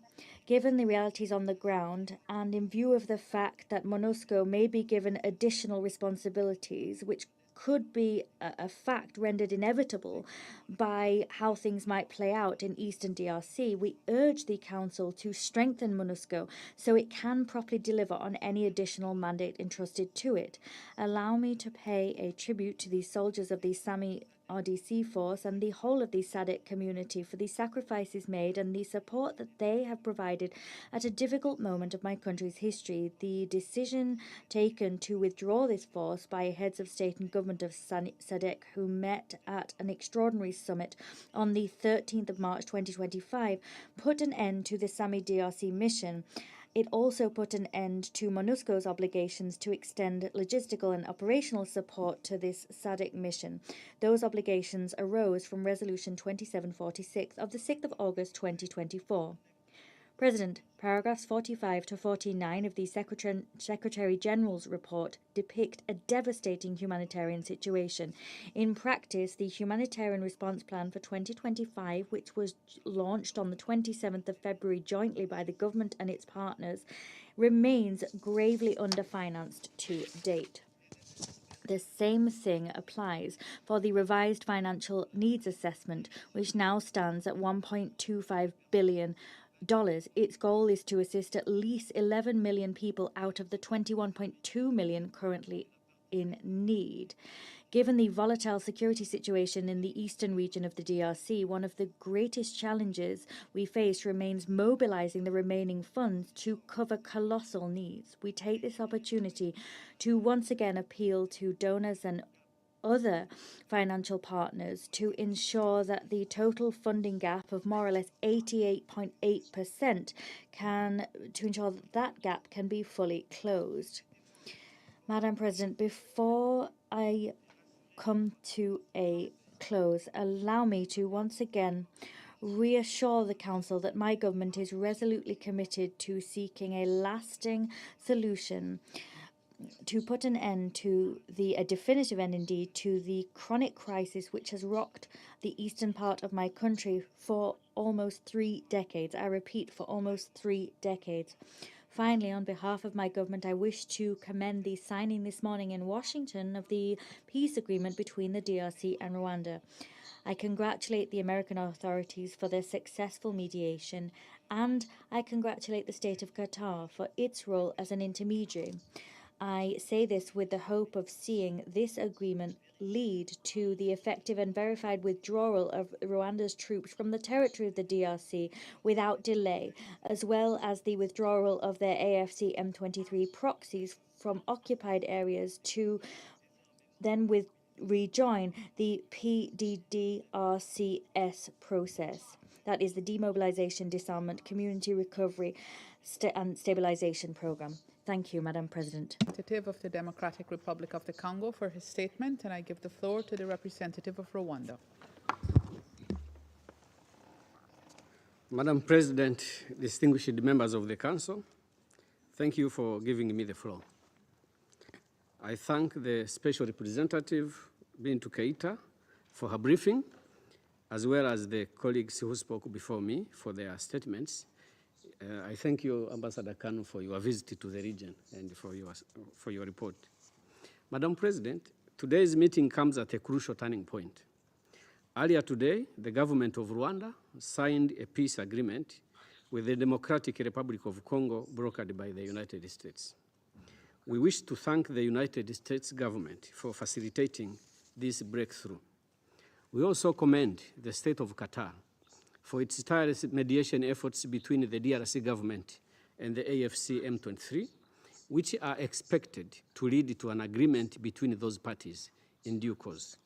given the realities on the ground, and in view of the fact that MONUSCO may be given additional responsibilities, which could be a fact rendered inevitable by how things might play out in Eastern DRC, we urge the Council to strengthen MONUSCO so it can properly deliver on any additional mandate entrusted to it. Allow me to pay a tribute to the soldiers of the Sami RDC force and the whole of the SADC community for the sacrifices made and the support that they have provided at a difficult moment of my country's history. The decision taken to withdraw this force by heads of state and government of SADC, who met at an extraordinary summit on the 13th of March 2025, put an end to the Sami DRC mission. It also put an end to MONUSCO's obligations to extend logistical and operational support to this SADC mission. Those obligations arose from Resolution 2746 of the 6th of August 2024. President, paragraphs 45 to 49 of the Secretary General's report depict a devastating humanitarian situation. In practice, the Humanitarian Response Plan for 2025, which was launched on the 27th of February jointly by the government and its partners, remains gravely underfinanced to date. The same thing applies for the revised financial needs assessment, which now stands at $1.25 billion. Its goal is to assist at least 11 million people out of the 21.2 million currently in need. Given the volatile security situation in the eastern region of the DRC, one of the greatest challenges we face remains mobilizing the remaining funds to cover colossal needs. We take this opportunity to once again appeal to donors and other financial partners to ensure that the total funding gap of more or less 88.8% to ensure that gap can be fully closed. Madam President, before I come to a close, allow me to once again reassure the Council that my government is resolutely committed to seeking a lasting solution to put an end to a definitive end indeed, to the chronic crisis which has rocked the eastern part of my country for almost 3 decades. I repeat, for almost 3 decades. Finally, on behalf of my government, I wish to commend the signing this morning in Washington of the peace agreement between the DRC and Rwanda. I congratulate the American authorities for their successful mediation, and I congratulate the state of Qatar for its role as an intermediary. I say this with the hope of seeing this agreement lead to the effective and verified withdrawal of Rwanda's troops from the territory of the DRC without delay, as well as the withdrawal of their AFC M23 proxies from occupied areas to then rejoin the PDDRCS process. That is the Demobilization, Disarmament, Community Recovery and Stabilization Program. Thank you, Madam President. Representative of the Democratic Republic of the Congo for his statement, and I give the floor to the representative of Rwanda. Madam President, distinguished members of the Council, thank you for giving me the floor. I thank the Special Representative, Bintu Keita, for her briefing, as well as the colleagues who spoke before me for their statements. I thank you, Ambassador Kanu, for your visit to the region and for your report. Madam President, today's meeting comes at a crucial turning point. Earlier today, the government of Rwanda signed a peace agreement with the Democratic Republic of Congo, brokered by the United States. We wish to thank the United States government for facilitating this breakthrough. We also commend the state of Qatar for its tireless mediation efforts between the DRC government and the AFC M23, which are expected to lead to an agreement between those parties in due course.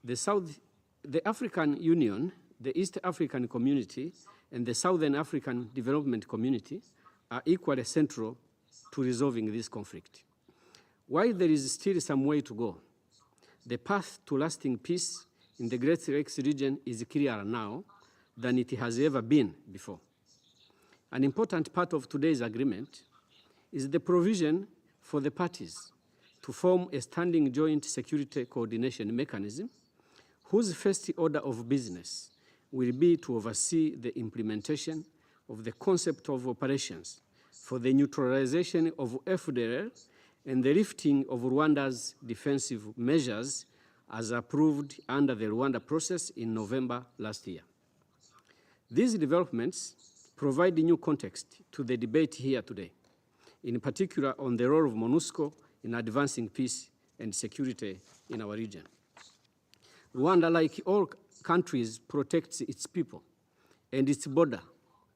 The African Union, the East African Community, and the Southern African Development Community are equally central to resolving this conflict. While there is still some way to go, the path to lasting peace in the Great Lakes region is clearer now than it has ever been before. An important part of today's agreement is the provision for the parties to form a standing joint security coordination mechanism whose first order of business will be to oversee the implementation of the concept of operations for the neutralization of FDLR and the lifting of Rwanda's defensive measures as approved under the Rwanda process in November last year. These developments provide a new context to the debate here today, in particular on the role of MONUSCO in advancing peace and security in our region. Rwanda, like all countries, protects its people and its border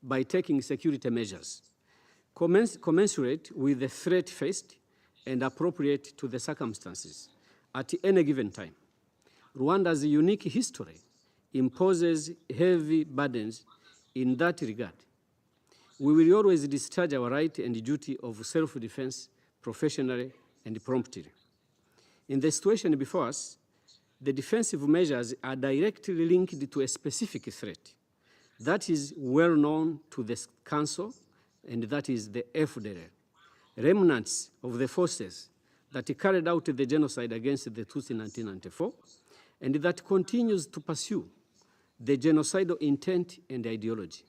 by taking security measures commensurate with the threat faced and appropriate to the circumstances at any given time. Rwanda's unique history imposes heavy burdens in that regard. We will always discharge our right and duty of self-defense professionally and promptly. In the situation before us, the defensive measures are directly linked to a specific threat that is well known to the Council, and that is the FDLR, remnants of the forces that carried out the genocide against the Tutsi in 1994, and that continues to pursue the genocidal intent and ideology.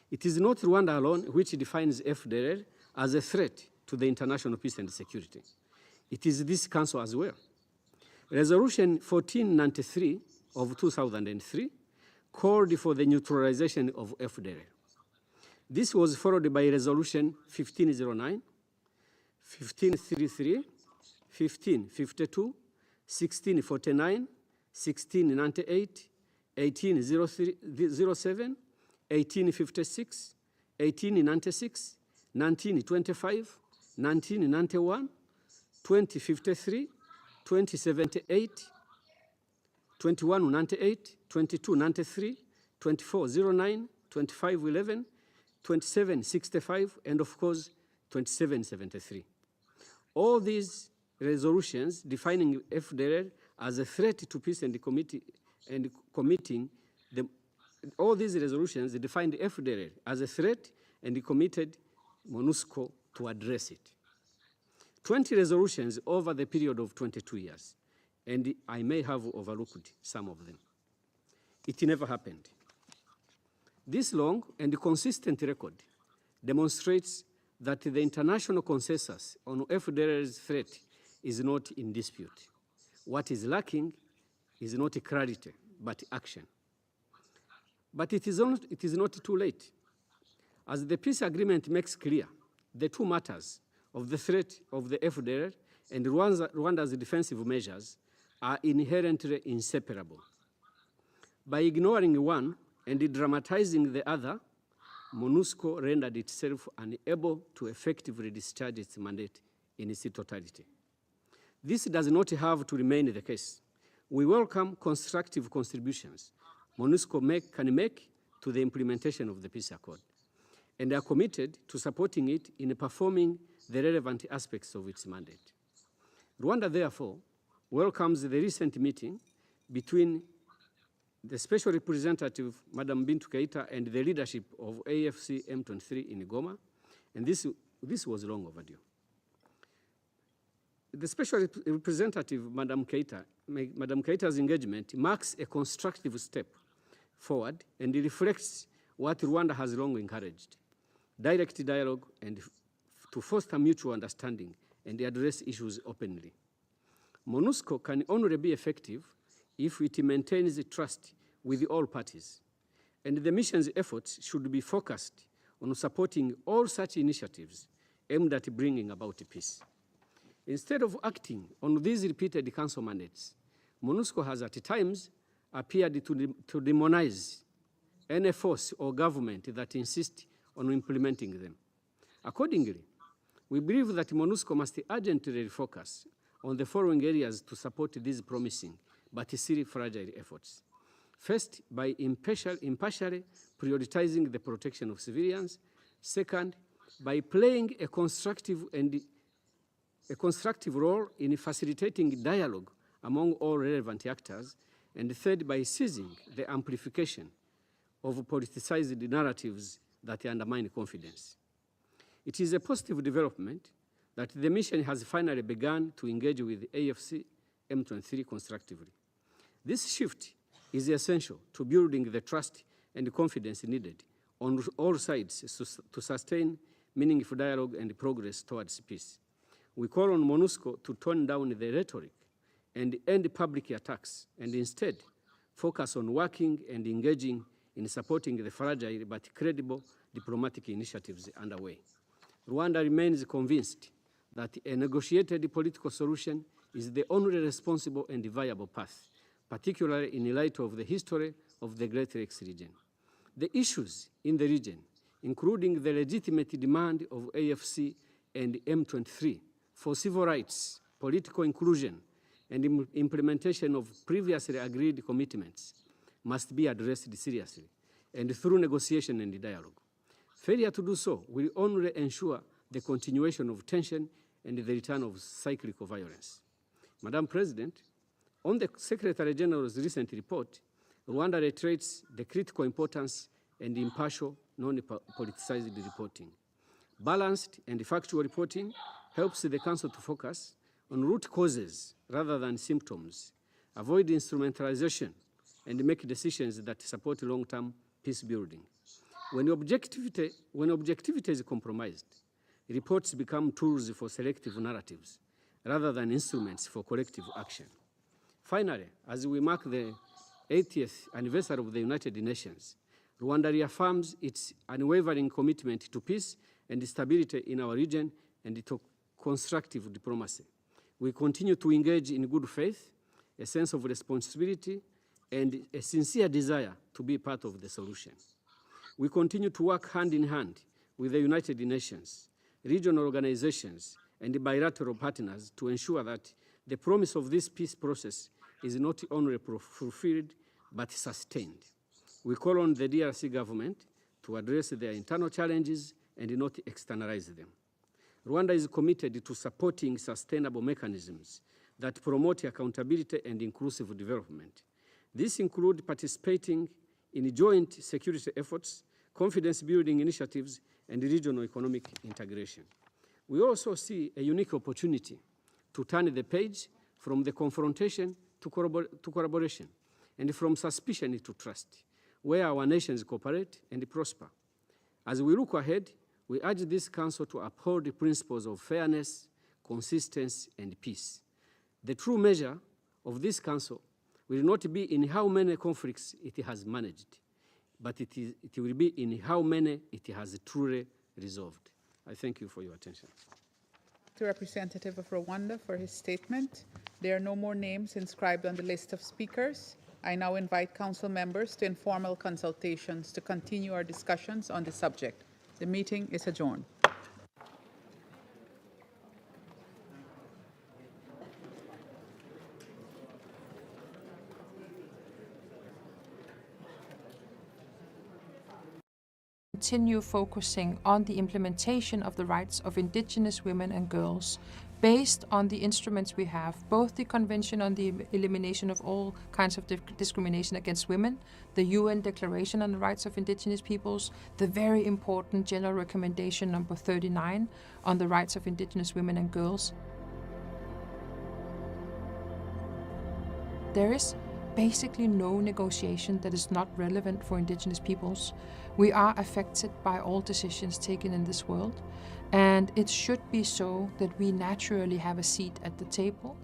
It is not Rwanda alone which defines FDLR as a threat to the international peace and security. It is this Council as well. Resolution 1493 of 2003 called for the neutralization of FDLR. This was followed by Resolution 1509, 1533, 1552, 1649, 1698, 1807, 1856, 1896, 1925, 1991, 2053, 2078, 2198, 2293, 2409, 2511, 2765, and of course, 2773. All these resolutions defining FDLR as a threat to peace and committing all these resolutions defined FDLR as a threat and committed MONUSCO to address it. 20 resolutions over the period of 22 years, and I may have overlooked some of them. It never happened. This long and consistent record demonstrates that the international consensus on FDLR's threat is not in dispute. What is lacking is not clarity, but action. But it is not too late. As the peace agreement makes clear, the two matters of the threat of the FDLR and Rwanda's defensive measures are inherently inseparable. By ignoring one and dramatizing the other, MONUSCO rendered itself unable to effectively discharge its mandate in its totality. This does not have to remain the case. We welcome constructive contributions MONUSCO can make to the implementation of the peace accord, and are committed to supporting it in performing the relevant aspects of its mandate. Rwanda, therefore, welcomes the recent meeting between the Special Representative, Madam Bintou Keita, and the leadership of AFC M23 in Goma, and this was long overdue. The Special Representative, Madam Keita's engagement marks a constructive step forward and reflects what Rwanda has long encouraged, direct dialogue, and to foster mutual understanding and address issues openly. MONUSCO can only be effective if it maintains trust with all parties, and the mission's efforts should be focused on supporting all such initiatives aimed at bringing about peace. Instead of acting on these repeated council mandates, MONUSCO has at times appeared to demonize any force or government that insists on implementing them. Accordingly, we believe that MONUSCO must urgently focus on the following areas to support these promising but still fragile efforts. First, by impartially prioritizing the protection of civilians. Second, by playing a constructive role in facilitating dialogue among all relevant actors. And third, by ceasing the amplification of politicized narratives that undermine confidence. It is a positive development that the mission has finally begun to engage with AFC M23 constructively. This shift is essential to building the trust and confidence needed on all sides to sustain meaningful dialogue and progress towards peace. We call on MONUSCO to tone down the rhetoric and end public attacks, and instead focus on working and engaging in supporting the fragile but credible diplomatic initiatives underway. Rwanda remains convinced that a negotiated political solution is the only responsible and viable path, particularly in light of the history of the Great Lakes region. The issues in the region, including the legitimate demand of AFC and M23 for civil rights, political inclusion, and implementation of previously agreed commitments, must be addressed seriously and through negotiation and dialogue. Failure to do so will only ensure the continuation of tension and the return of cyclical violence. Madam President, on the Secretary General's recent report, Rwanda reiterates the critical importance and impartial, non-politicized reporting. Balanced and factual reporting helps the Council to focus on root causes rather than symptoms, avoid instrumentalization, and make decisions that support long-term peace building. When objectivity is compromised, reports become tools for selective narratives rather than instruments for collective action. Finally, as we mark the 80th anniversary of the United Nations, Rwanda reaffirms its unwavering commitment to peace and stability in our region and to constructive diplomacy. We continue to engage in good faith, a sense of responsibility, and a sincere desire to be part of the solution. We continue to work hand in hand with the United Nations, regional organizations, and bilateral partners to ensure that the promise of this peace process is not only fulfilled, but sustained. We call on the DRC government to address their internal challenges and not externalize them. Rwanda is committed to supporting sustainable mechanisms that promote accountability and inclusive development. This includes participating in joint security efforts, confidence-building initiatives, and regional economic integration. We also see a unique opportunity to turn the page from the confrontation to collaboration, and from suspicion to trust, where our nations cooperate and prosper. As we look ahead, we urge this Council to uphold the principles of fairness, consistency, and peace. The true measure of this Council will not be in how many conflicts it has managed, but it will be in how many it has truly resolved. I thank you for your attention. The representative of Rwanda for his statement. There are no more names inscribed on the list of speakers. I now invite Council members to informal consultations to continue our discussions on the subject. The meeting is adjourned. Continue focusing on the implementation of the rights of indigenous women and girls based on the instruments we have, both the Convention on the Elimination of All Kinds of Discrimination Against Women, the UN Declaration on the Rights of Indigenous Peoples, the very important General Recommendation number 39 on the rights of indigenous women and girls. There is basically no negotiation that is not relevant for indigenous peoples. We are affected by all decisions taken in this world, and it should be so that we naturally have a seat at the table